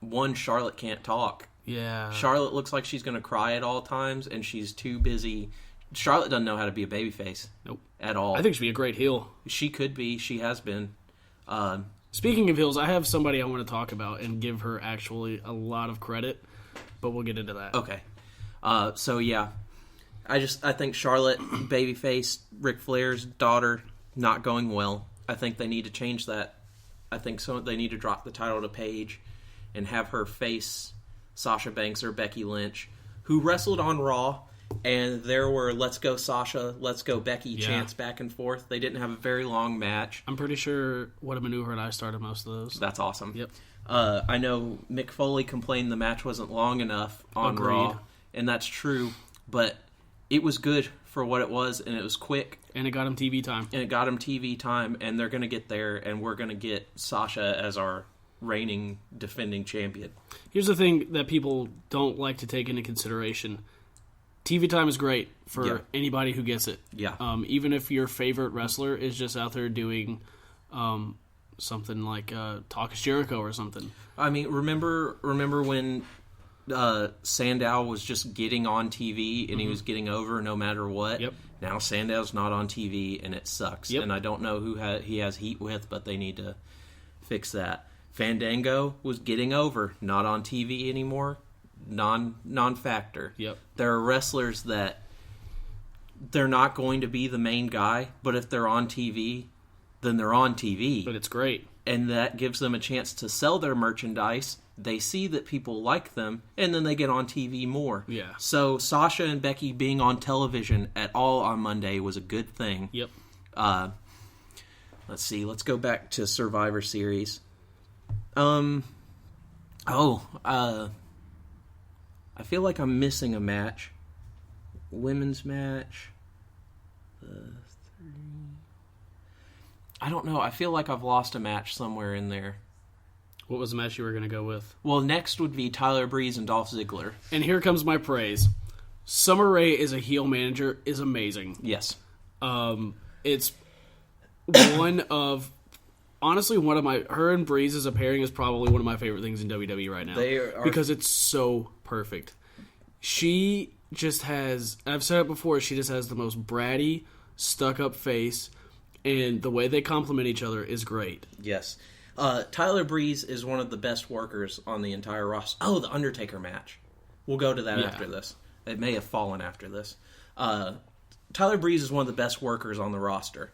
One, Charlotte can't talk. Yeah. Charlotte looks like she's going to cry at all times, and she's too busy. Charlotte doesn't know how to be a babyface. Nope. At all. I think she'd be a great heel. She could be. She has been. Speaking of heels, I have somebody I want to talk about and give her actually a lot of credit, but we'll get into that. Okay. So, yeah. I think Charlotte, babyface, Ric Flair's daughter, not going well. I think they need to change that. I think they need to drop the title to Paige and have her face Sasha Banks or Becky Lynch, who wrestled on Raw, and there were "Let's go Sasha, let's go Becky" chants back and forth. They didn't have a very long match. I'm pretty sure What a Maneuver and I started most of those. That's awesome. Yep. I know Mick Foley complained the match wasn't long enough on Agreed. Raw, and that's true, but it was good for what it was, and it was quick. And it got him TV time. And they're going to get there, and we're going to get Sasha as our reigning, defending champion. Here's the thing that people don't like to take into consideration. TV time is great for anybody who gets it. Yeah. Even if your favorite wrestler is just out there doing something like Talk is Jericho or something. I mean, remember when Sandow was just getting on TV and he was getting over no matter what? Yep. Now Sandow's not on TV and it sucks. Yep. And I don't know who he has heat with, but they need to fix that. Fandango was getting over, not on TV anymore, non-factor. Yep. There are wrestlers that they're not going to be the main guy, but if they're on TV, then they're on TV. But it's great. And that gives them a chance to sell their merchandise. They see that people like them, and then they get on TV more. Yeah. So Sasha and Becky being on television at all on Monday was a good thing. Yep. Let's see. Let's go back to Survivor Series. I feel like I'm missing a match. Women's match. I don't know. I feel like I've lost a match somewhere in there. What was the match you were going to go with? Well, next would be Tyler Breeze and Dolph Ziggler. And here comes my praise. Summer Rae as a heel manager is amazing. Yes. It's honestly one of my... Her and Breeze as a pairing is probably one of my favorite things in WWE right now. They are... Because it's so perfect. She just has... I've said it before, she just has the most bratty, stuck-up face, and the way they complement each other is great. Yes. Tyler Breeze is one of the best workers on the entire roster. Oh, the Undertaker match. We'll go to that after this. It may have fallen after this. Tyler Breeze is one of the best workers on the roster.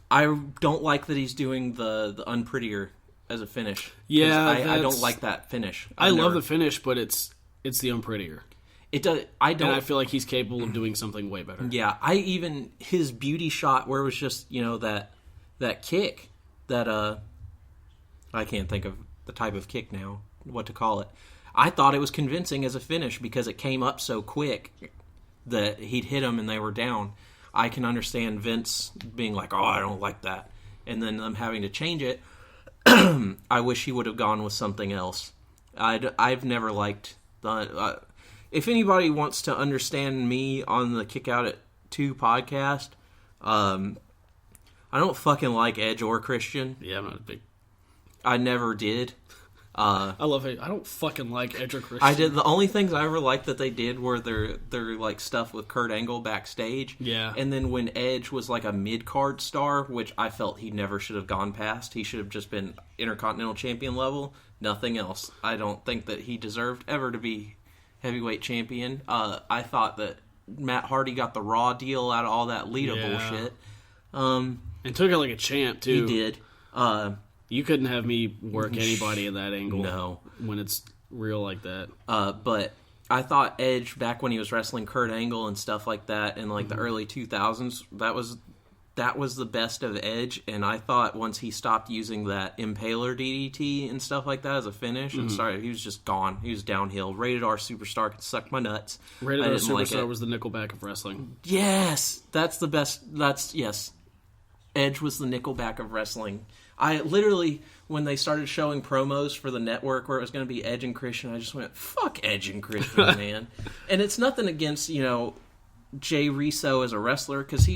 I don't like that he's doing the unprettier as a finish. Yeah, I don't like that finish. I love the finish, but it's the unprettier. It does. I don't. And I feel like he's capable of doing something way better. Yeah, his beauty shot where it was just that kick that I can't think of the type of kick now, what to call it. I thought it was convincing as a finish because it came up so quick that he'd hit him and they were down. I can understand Vince being like, "Oh, I don't like that," and then them having to change it. I wish he would have gone with something else. I've never liked the. If anybody wants to understand me on the Kick Out at 2 podcast, I don't fucking like Edge or Christian. Yeah, I'm not a big... I never did. I love it. I don't fucking like Edge or Christian. I did. The only things I ever liked that they did were their like stuff with Kurt Angle backstage. Yeah. And then when Edge was like a mid-card star, which I felt he never should have gone past. He should have just been Intercontinental Champion level. Nothing else. I don't think that he deserved ever to be heavyweight champion. I thought that Matt Hardy got the Raw deal out of all that Lita bullshit. And took it like a champ, too. He did. You couldn't have me work anybody at that angle. No. When it's real like that. But I thought Edge, back when he was wrestling Kurt Angle and stuff like that in like the early 2000s, that was the best of Edge. And I thought once he stopped using that Impaler DDT and stuff like that as a finish, and started, he was just gone. He was downhill. Rated R Superstar could suck my nuts. Rated R Superstar was the Nickelback of wrestling. Yes, that's the best. Yes, Edge was the Nickelback of wrestling. I literally, when they started showing promos for the network where it was going to be Edge and Christian, I just went, fuck Edge and Christian, man. And it's nothing against, Jay Riso as a wrestler, because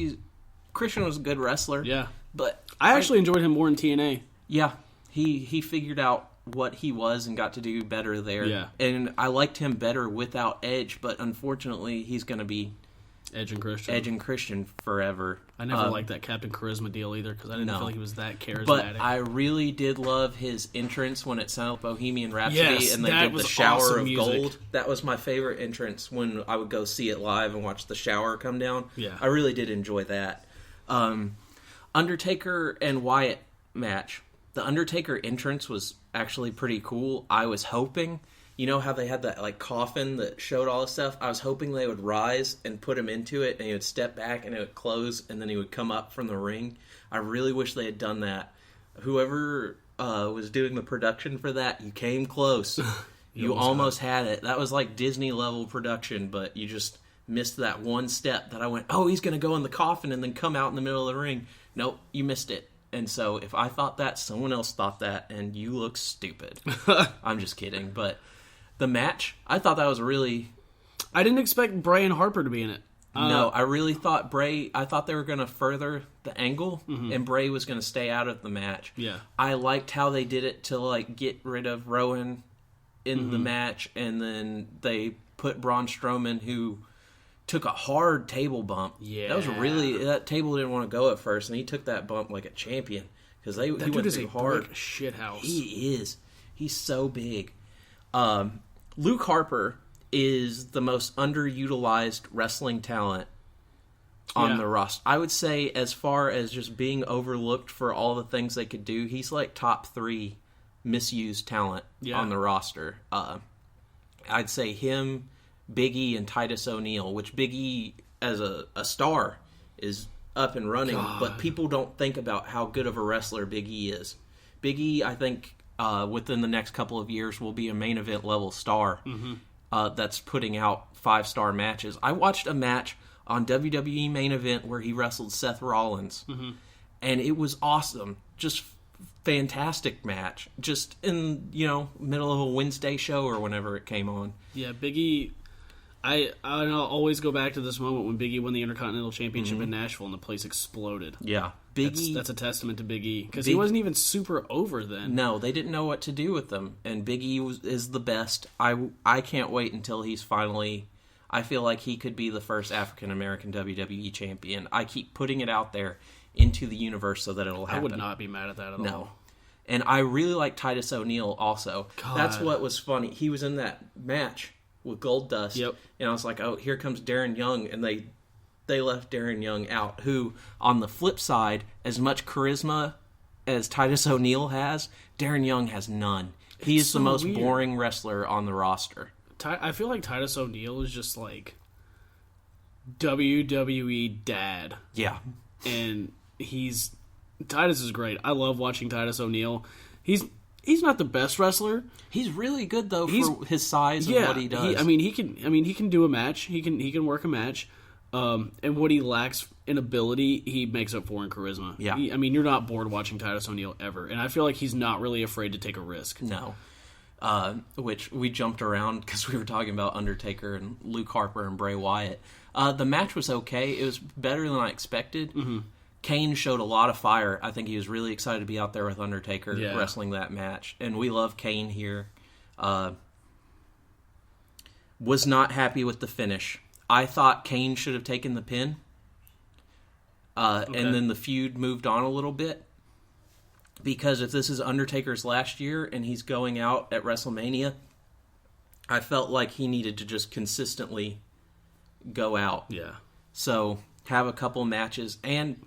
Christian was a good wrestler. Yeah. But I actually enjoyed him more in TNA. Yeah. He figured out what he was and got to do better there. Yeah. And I liked him better without Edge, but unfortunately he's going to be Edge and Christian forever. I never liked that Captain Charisma deal either because I didn't feel like he was that charismatic. But I really did love his entrance when it sounded like Bohemian Rhapsody and they did the shower awesome of music. gold. That was my favorite entrance when I would go see it live and watch the shower come down. Yeah. I really did enjoy that. Undertaker and Wyatt match. The Undertaker entrance was actually pretty cool. I was hoping, you know how they had that like coffin that showed all this stuff? I was hoping they would rise and put him into it and he would step back and it would close and then he would come up from the ring. I really wish they had done that. Whoever was doing the production for that, you came close. You almost had it. That was like Disney level production, but you just missed that one step that I went, oh, he's going to go in the coffin and then come out in the middle of the ring. Nope, you missed it. And so if I thought that, someone else thought that, and you look stupid. I'm just kidding. But the match, I thought that was really... I didn't expect Bray and Harper to be in it. No, I really thought I thought they were going to further the angle, and Bray was going to stay out of the match. Yeah. I liked how they did it to like get rid of Rowan in the match, and then they put Braun Strowman, who took a hard table bump. Yeah. That table didn't want to go at first, and he took that bump like a champion because he went too hard. Shit house. He is. He's so big. Luke Harper is the most underutilized wrestling talent on the roster. I would say, as far as just being overlooked for all the things they could do, he's like top 3 misused talent on the roster. I'd say him, Big E, and Titus O'Neil, which Big E, as a star, is up and running, but people don't think about how good of a wrestler Big E is. Big E, I think, within the next couple of years, will be a main event level star that's putting out 5-star matches. I watched a match on WWE Main Event where he wrestled Seth Rollins, and it was awesome. Just fantastic match. Just in, middle of a Wednesday show or whenever it came on. Yeah, Big E... I'll always go back to this moment when Big E won the Intercontinental Championship in Nashville and the place exploded. Yeah. That's a testament to Big E. Because he wasn't even super over then. No, they didn't know what to do with him. And Big E is the best. I can't wait until he's finally... I feel like he could be the first African-American WWE champion. I keep putting it out there into the universe so that it'll happen. I would not be mad at that at all. No. And I really like Titus O'Neil also. God. That's what was funny. He was in that match with Goldust. Yep. And I was like, oh, here comes Darren Young. And they left Darren Young out, who, on the flip side, as much charisma as Titus O'Neil has, Darren Young has none. He is the most boring wrestler on the roster. I feel like Titus O'Neil is just like WWE dad. Yeah. And Titus is great. I love watching Titus O'Neil. He's not the best wrestler. He's really good though for his size and what he does. He can do a match. He can work a match. And what he lacks in ability, he makes up for in charisma. Yeah. You're not bored watching Titus O'Neil ever. And I feel like he's not really afraid to take a risk. No. Which we jumped around because we were talking about Undertaker and Luke Harper and Bray Wyatt. The match was okay. It was better than I expected. Mm-hmm. Kane showed a lot of fire. I think he was really excited to be out there with Undertaker wrestling that match. And we love Kane here. Was not happy with the finish. I thought Kane should have taken the pin. And then the feud moved on a little bit. Because if this is Undertaker's last year and he's going out at WrestleMania, I felt like he needed to just consistently go out. Yeah. So have a couple matches. And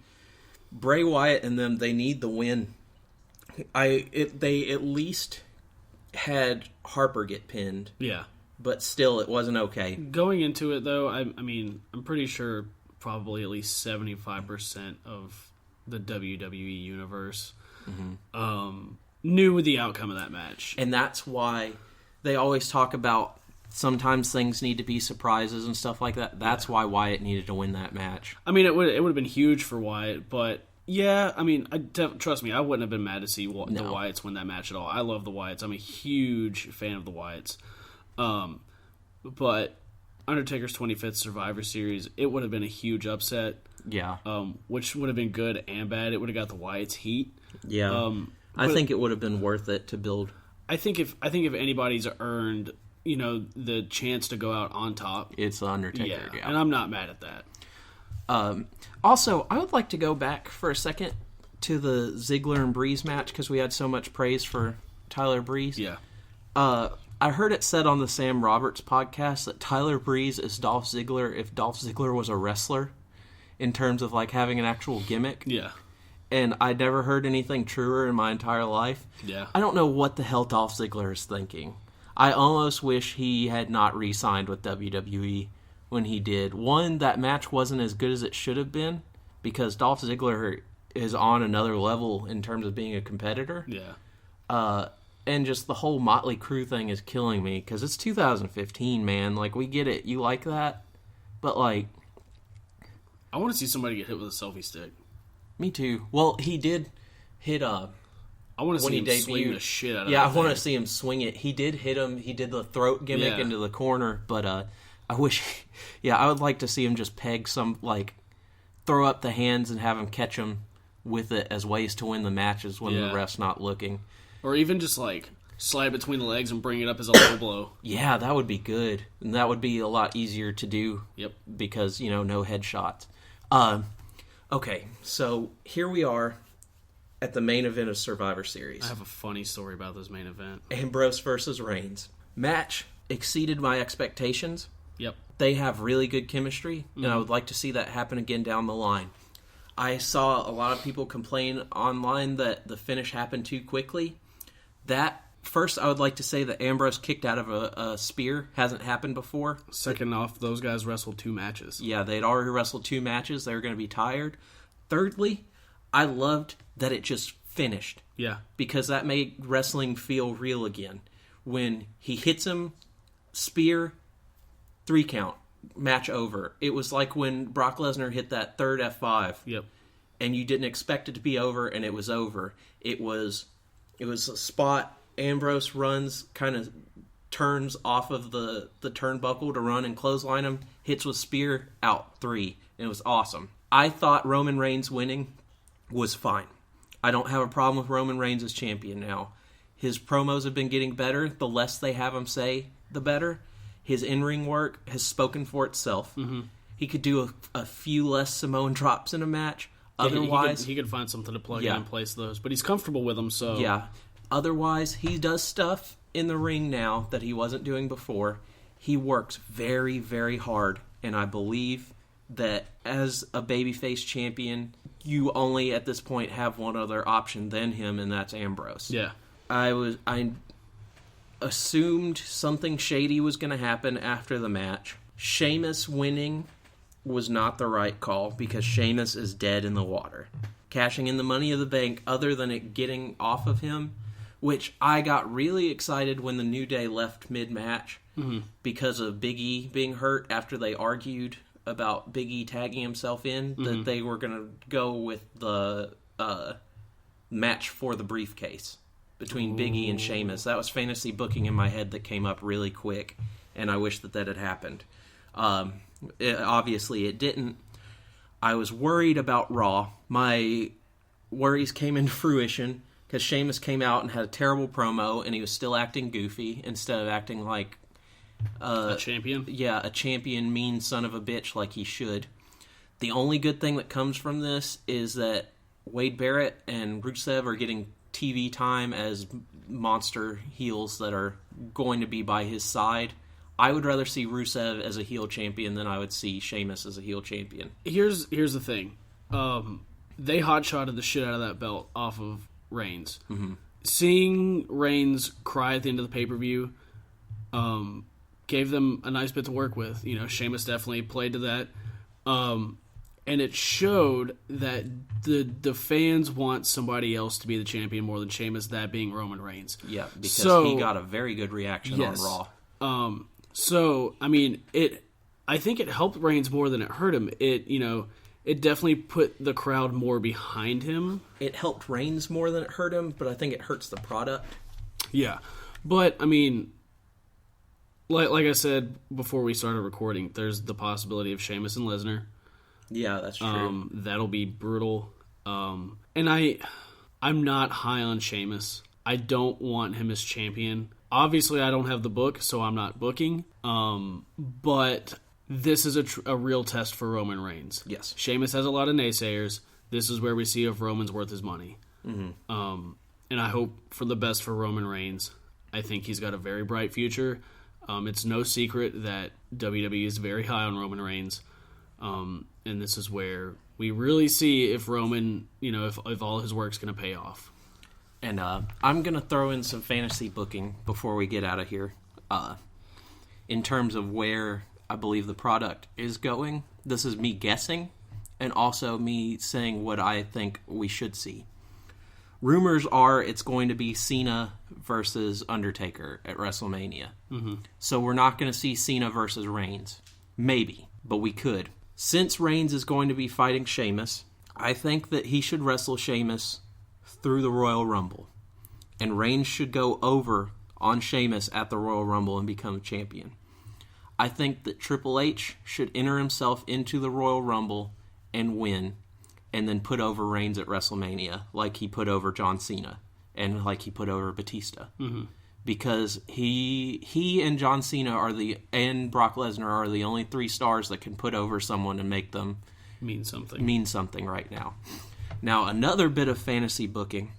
Bray Wyatt and them, they need the win. They at least had Harper get pinned. Yeah. But still, it wasn't okay. Going into it, though, I'm pretty sure probably at least 75% of the WWE universe knew the outcome of that match. And that's why they always talk about sometimes things need to be surprises and stuff like that. That's why Wyatt needed to win that match. It would have been huge for Wyatt, but yeah, trust me, I wouldn't have been mad to see the Wyatts win that match at all. I love the Wyatts. I'm a huge fan of the Wyatts. But Undertaker's 25th Survivor Series, it would have been a huge upset. Yeah. Which would have been good and bad. It would have got the Wyatts heat. Yeah. I think it would have been worth it to build I think if anybody's earned, the chance to go out on top, it's the Undertaker. Yeah, and I'm not mad at that. Also, I would like to go back for a second to the Ziggler and Breeze match because we had so much praise for Tyler Breeze. Yeah. I heard it said on the Sam Roberts podcast that Tyler Breeze is Dolph Ziggler if Dolph Ziggler was a wrestler in terms of like having an actual gimmick. Yeah. And I'd never heard anything truer in my entire life. Yeah. I don't know what the hell Dolph Ziggler is thinking. I almost wish he had not re-signed with WWE when he did. One, that match wasn't as good as it should have been because Dolph Ziggler is on another level in terms of being a competitor. Yeah. And just the whole Motley Crue thing is killing me because it's 2015, man. Like, we get it. You like that? But, like... I want to see somebody get hit with a selfie stick. Me too. Well, he did hit I want to see him swing the shit out of it. Yeah, I want to see him swing it. He did hit him. He did the throat gimmick into the corner, but I wish... Yeah, I would like to see him just peg some, like, throw up the hands and have him catch him with it as ways to win the matches when the ref's not looking. Or even just, like, slide between the legs and bring it up as a low blow. Yeah, that would be good. And that would be a lot easier to do. Yep. Because, no headshots. Okay, so here we are at the main event of Survivor Series. I have a funny story about this main event. Ambrose versus Reigns. Match exceeded my expectations. Yep. They have really good chemistry, and I would like to see that happen again down the line. I saw a lot of people complain online that the finish happened too quickly. First, I would like to say that Ambrose kicked out of a spear. Hasn't happened before. Second off, those guys wrestled 2 matches. Yeah, they'd already wrestled 2 matches. They were going to be tired. Thirdly, I loved that it just finished. Yeah. Because that made wrestling feel real again. When he hits him, spear, 3 count, match over. It was like when Brock Lesnar hit that third F5. Yep. And you didn't expect it to be over, and it was over. It was a spot. Ambrose runs, kind of turns off of the turnbuckle to run and clothesline him, hits with spear, out, 3. And it was awesome. I thought Roman Reigns winning was fine. I don't have a problem with Roman Reigns as champion now. His promos have been getting better. The less they have him say, the better. His in-ring work has spoken for itself. Mm-hmm. He could do a few less Samoan drops in a match. Otherwise, he could find something to plug in and place those. But he's comfortable with them, so... Yeah. Otherwise, he does stuff in the ring now that he wasn't doing before. He works very, very hard, and I believe that as a babyface champion, you only at this point have one other option than him, and that's Ambrose. Yeah. I assumed something shady was going to happen after the match. Sheamus winning was not the right call because Sheamus is dead in the water. Cashing in the Money of the Bank, other than it getting off of him, which I got really excited when the New Day left mid-match because of Big E being hurt after they argued about Big E tagging himself in, that they were going to go with the match for the briefcase between Big E and Sheamus. That was fantasy booking in my head that came up really quick, and I wish that had happened. Obviously, it didn't. I was worried about Raw. My worries came into fruition because Sheamus came out and had a terrible promo, and he was still acting goofy instead of acting like a champion? Yeah, a champion, mean son of a bitch like he should. The only good thing that comes from this is that Wade Barrett and Rusev are getting TV time as monster heels that are going to be by his side. I would rather see Rusev as a heel champion than I would see Sheamus as a heel champion. Here's the thing. They hot-shotted the shit out of that belt off of Reigns. Mm-hmm. Seeing Reigns cry at the end of the pay-per-view gave them a nice bit to work with. Sheamus definitely played to that. And it showed that the fans want somebody else to be the champion more than Sheamus, that being Roman Reigns. Yeah, because he got a very good reaction on Raw. I think it helped Reigns more than it hurt him. It definitely put the crowd more behind him. It helped Reigns more than it hurt him, but I think it hurts the product. Yeah. But, like I said before we started recording, there's the possibility of Sheamus and Lesnar. Yeah, that's true. That'll be brutal. And I'm not high on Sheamus. I don't want him as champion. Obviously, I don't have the book, so I'm not booking. But this is a real test for Roman Reigns. Yes. Sheamus has a lot of naysayers. This is where we see if Roman's worth his money. Mm-hmm. And I hope for the best for Roman Reigns. I think he's got a very bright future. It's no secret that WWE is very high on Roman Reigns. And this is where we really see if Roman, if all his work's going to pay off. And I'm going to throw in some fantasy booking before we get out of here. In terms of where I believe the product is going, this is me guessing, and also me saying what I think we should see. Rumors are it's going to be Cena versus Undertaker at WrestleMania. Mm-hmm. So we're not going to see Cena versus Reigns. Maybe, but we could. Since Reigns is going to be fighting Sheamus, I think that he should wrestle Sheamus through the Royal Rumble. And Reigns should go over on Sheamus at the Royal Rumble and become champion. I think that Triple H should enter himself into the Royal Rumble and win, and then put over Reigns at WrestleMania like he put over John Cena and like he put over Batista. Mm-hmm. Because he and John Cena and Brock Lesnar are the only 3 stars that can put over someone and make them mean something right now. Now, another bit of fantasy booking.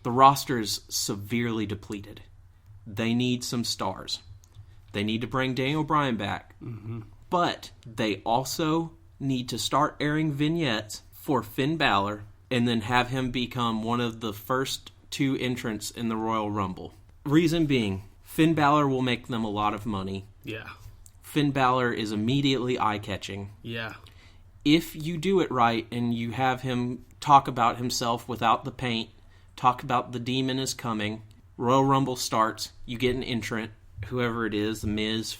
The roster is severely depleted. They need some stars. They need to bring Daniel Bryan back. Mm-hmm. But they also need to start airing vignettes for Finn Balor and then have him become one of the first 2 entrants in the Royal Rumble. Reason being, Finn Balor will make them a lot of money. Yeah. Finn Balor is immediately eye-catching. Yeah. If you do it right and you have him talk about himself without the paint, talk about the demon is coming, Royal Rumble starts, you get an entrant, whoever it is, The Miz,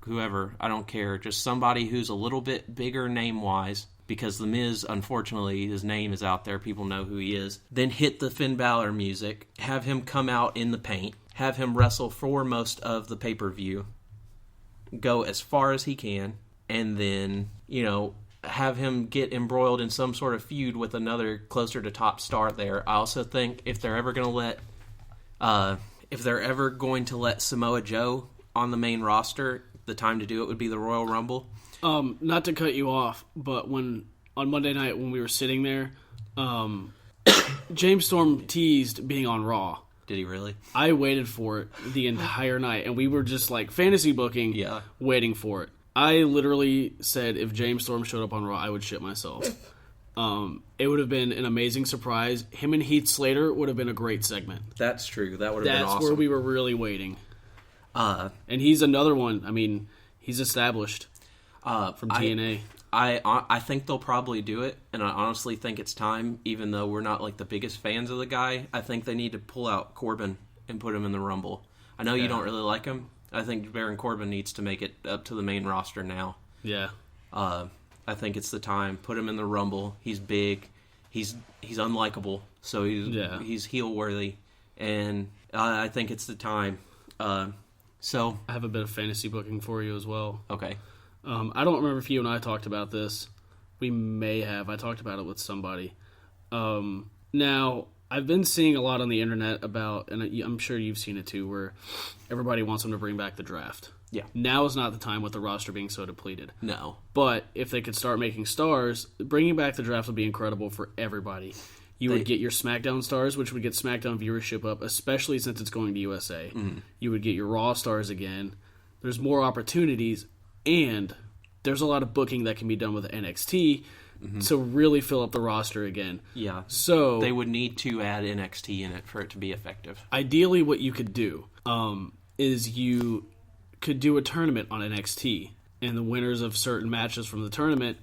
whoever, I don't care, just somebody who's a little bit bigger name-wise, because The Miz, unfortunately, his name is out there, people know who he is. Then hit the Finn Balor music, have him come out in the paint, have him wrestle for most of the pay-per-view, go as far as he can, and then, have him get embroiled in some sort of feud with another closer to top star there. I also think if they're ever going to let Samoa Joe on the main roster, the time to do it would be the Royal Rumble. Not to cut you off, but on Monday night when we were sitting there, James Storm teased being on Raw. Did he really? I waited for it the entire night, and we were just like fantasy booking, waiting for it. I literally said if James Storm showed up on Raw, I would shit myself. It would have been an amazing surprise. Him and Heath Slater would have been a great segment. That's true. That would have been awesome. That's where we were really waiting. And he's another one. I mean, he's established from TNA. I think they'll probably do it, and I honestly think it's time, even though we're not like the biggest fans of the guy. I think they need to pull out Corbin and put him in the Rumble. I know you don't really like him. I think Baron Corbin needs to make it up to the main roster now. Yeah. I think it's the time. Put him in the Rumble. He's big. He's unlikable, so he's heel worthy, and I think it's the time. So I have a bit of fantasy booking for you as well. Okay. I don't remember if you and I talked about this. We may have. I talked about it with somebody. Now, I've been seeing a lot on the internet about, and I'm sure you've seen it too, where everybody wants them to bring back the draft. Yeah. Now is not the time with the roster being so depleted. No. But if they could start making stars, bringing back the draft would be incredible for everybody. You would get your SmackDown stars, which would get SmackDown viewership up, especially since it's going to USA. Mm-hmm. You would get your Raw stars again. There's more opportunities, and there's a lot of booking that can be done with NXT to really fill up the roster again. Yeah. So they would need to add NXT in it for it to be effective. Ideally, what you could do is you could do a tournament on NXT, and the winners of certain matches from the tournament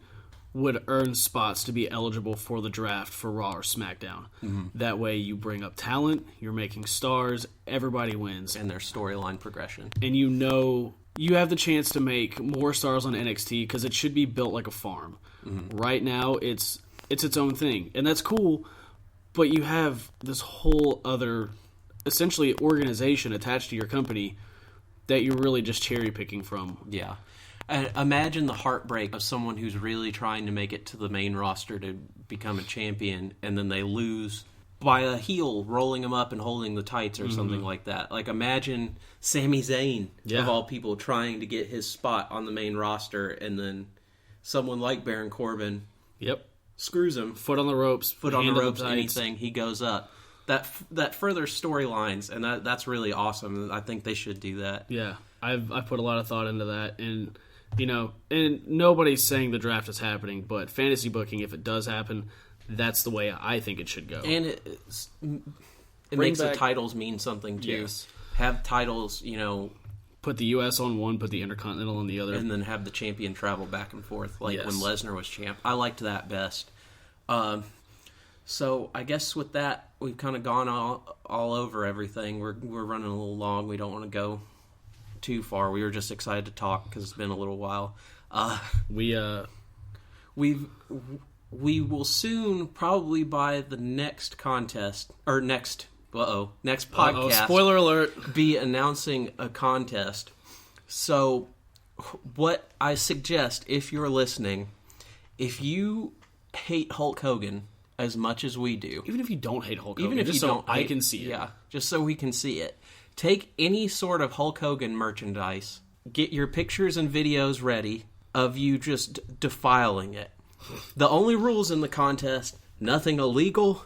would earn spots to be eligible for the draft for Raw or SmackDown. Mm-hmm. That way you bring up talent, you're making stars, everybody wins. And their storyline progression. And you have the chance to make more stars on NXT because it should be built like a farm. Mm-hmm. Right now, it's its own thing. And that's cool, but you have this whole other, essentially, organization attached to your company that you're really just cherry-picking from. Yeah. Imagine the heartbreak of someone who's really trying to make it to the main roster to become a champion, and then they lose by a heel rolling him up and holding the tights or something like that. Like, imagine Sami Zayn, of all people, trying to get his spot on the main roster, and then someone like Baron Corbin screws him. Foot on the ropes. Anything, he goes up. That further storylines, and that's really awesome. I think they should do that. Yeah, I've put a lot of thought into that, and and nobody's saying the draft is happening, but fantasy booking, if it does happen, that's the way I think it should go. And it makes the titles mean something too. Yes. Have titles, put the U.S. on one, put the Intercontinental on the other, and then have the champion travel back and forth, like when Lesnar was champ. I liked that best. So I guess with that, we've kind of gone all over everything. We're running a little long. We don't want to go too far. We were just excited to talk because it's been a little while. We will soon, probably by the next contest or next podcast. Spoiler alert! Be announcing a contest. So, what I suggest, if you're listening, if you hate Hulk Hogan as much as we do, even if you don't hate Hulk Hogan, even if you don't, I can see it. Yeah, just so we can see it. Take any sort of Hulk Hogan merchandise. Get your pictures and videos ready of you just defiling it. The only rules in the contest: nothing illegal,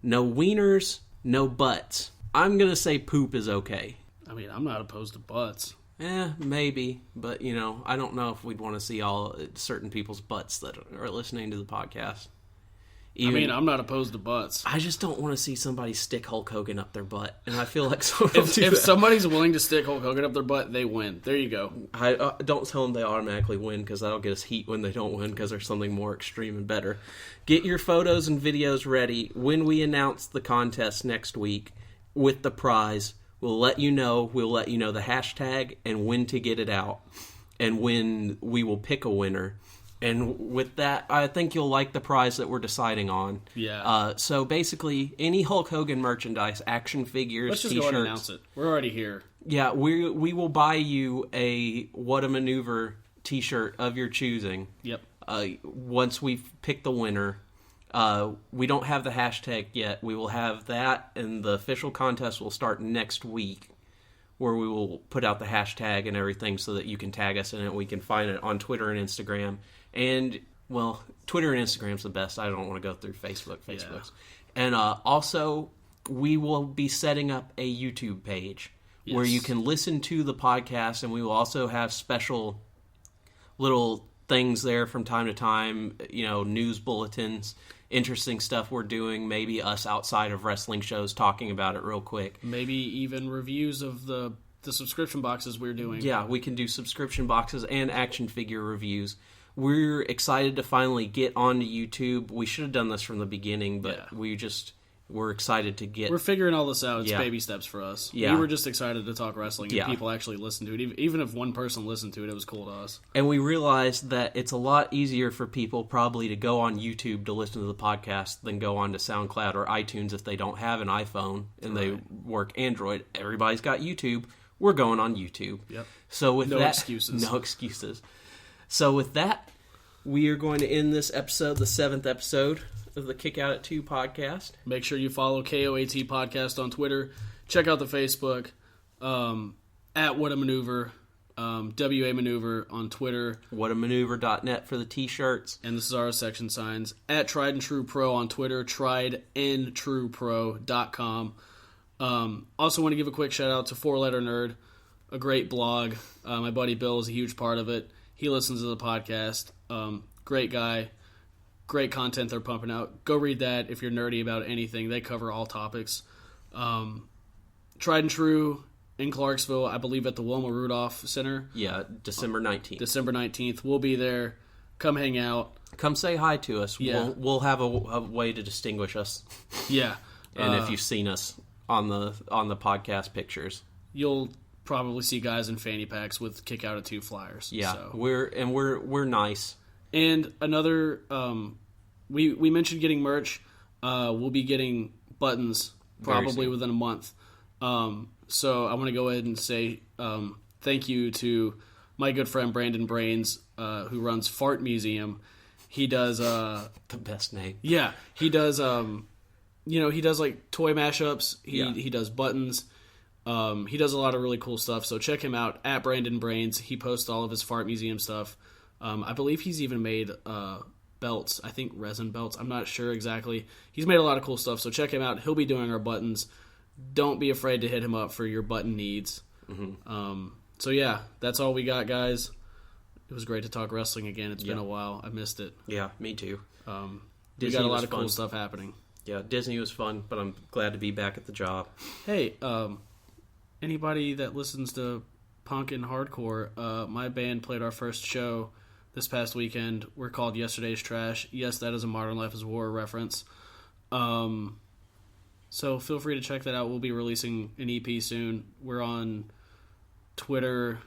no wieners, no butts. I'm gonna say poop is okay. I mean, I'm not opposed to butts. Maybe, but I don't know if we'd want to see all certain people's butts that are listening to the podcast. I'm not opposed to butts. I just don't want to see somebody stick Hulk Hogan up their butt, and I feel like if somebody's willing to stick Hulk Hogan up their butt, they win. There you go. I don't tell them they automatically win, because that'll get us heat when they don't win, because there's something more extreme and better. Get your photos and videos ready. When we announce the contest next week with the prize, we'll let you know. We'll let you know the hashtag and when to get it out, and when we will pick a winner. And with that, I think you'll like the prize that we're deciding on. Yeah. So basically, any Hulk Hogan merchandise, action figures, let's just t-shirts. go ahead and announce it. We're already here. Yeah, we will buy you a What a Maneuver t-shirt of your choosing. Yep. Once we've picked the winner. We don't have the hashtag yet. We will have that, and the official contest will start next week, where we will put out the hashtag and everything so that you can tag us in it. We can find it on Twitter and Instagram. And, Twitter and Instagram's the best. I don't want to go through Facebook. Yeah. And also, we will be setting up a YouTube page where you can listen to the podcast, and we will also have special little things there from time to time, news bulletins, interesting stuff we're doing, maybe us outside of wrestling shows talking about it real quick. Maybe even reviews of the subscription boxes we're doing. Yeah, we can do subscription boxes and action figure reviews. We're excited to finally get onto YouTube. We should have done this from the beginning, but we're excited to get... We're figuring all this out. It's baby steps for us. Yeah. We were just excited to talk wrestling, and people actually listened to it. Even if one person listened to it, it was cool to us. And we realized that it's a lot easier for people probably to go on YouTube to listen to the podcast than go on to SoundCloud or iTunes if they don't have an iPhone and they work Android. Everybody's got YouTube. We're going on YouTube. Yep. So with no excuses. No excuses. So with that, we are going to end this episode, the 7th episode of the Kick Out at 2 podcast. Make sure you follow KOAT Podcast on Twitter. Check out the Facebook at What a Maneuver, WA Maneuver on Twitter. Whatamaneuver.net for the t-shirts. And this is our section signs. At Tried and True Pro on Twitter, triedandtruepro.com. Also want to give a quick shout out to 4-Letter Nerd, a great blog. My buddy Bill is a huge part of it. He listens to the podcast. Great guy. Great content they're pumping out. Go read that if you're nerdy about anything. They cover all topics. Tried and True in Clarksville, I believe at the Wilma Rudolph Center. Yeah, December 19th. December 19th. We'll be there. Come hang out. Come say hi to us. Yeah. We'll have a way to distinguish us. Yeah. And if you've seen us on the podcast pictures, you'll probably see guys in fanny packs with Kick Out at 2 flyers. Yeah, so. we're nice. And another, we mentioned getting merch. We'll be getting buttons probably within a month. So I want to go ahead and say thank you to my good friend Brandon Brains, who runs Fart Museum. He does the best name. Yeah, he does he does like toy mashups. He does buttons. He does a lot of really cool stuff. So check him out at Brandon Brains. He posts all of his Fart Museum stuff. I believe he's even made belts. I think resin belts. I'm not sure exactly. He's made a lot of cool stuff. So check him out. He'll be doing our buttons. Don't be afraid to hit him up for your button needs. Mm-hmm. So yeah, that's all we got, guys. It was great to talk wrestling again. It's been a while. I missed it. Yeah, me too. We got a lot of cool stuff happening. Yeah, Disney was fun, but I'm glad to be back at the job. Hey, anybody that listens to punk and hardcore, my band played our first show this past weekend. We're called Yesterday's Trash. Yes, that is a Modern Life is War reference. So feel free to check that out. We'll be releasing an EP soon. We're on Twitter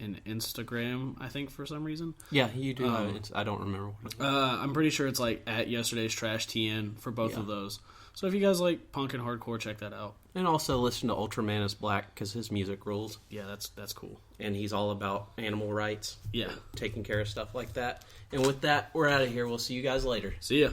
and Instagram, I think, for some reason. Yeah, you do. I don't remember what I'm pretty sure it's like at Yesterday's Trash TN for both of those. So if you guys like punk and hardcore, check that out. And also listen to Ultraman is Black, because his music rules. Yeah, that's cool. And he's all about animal rights. Yeah. Taking care of stuff like that. And with that, we're out of here. We'll see you guys later. See ya.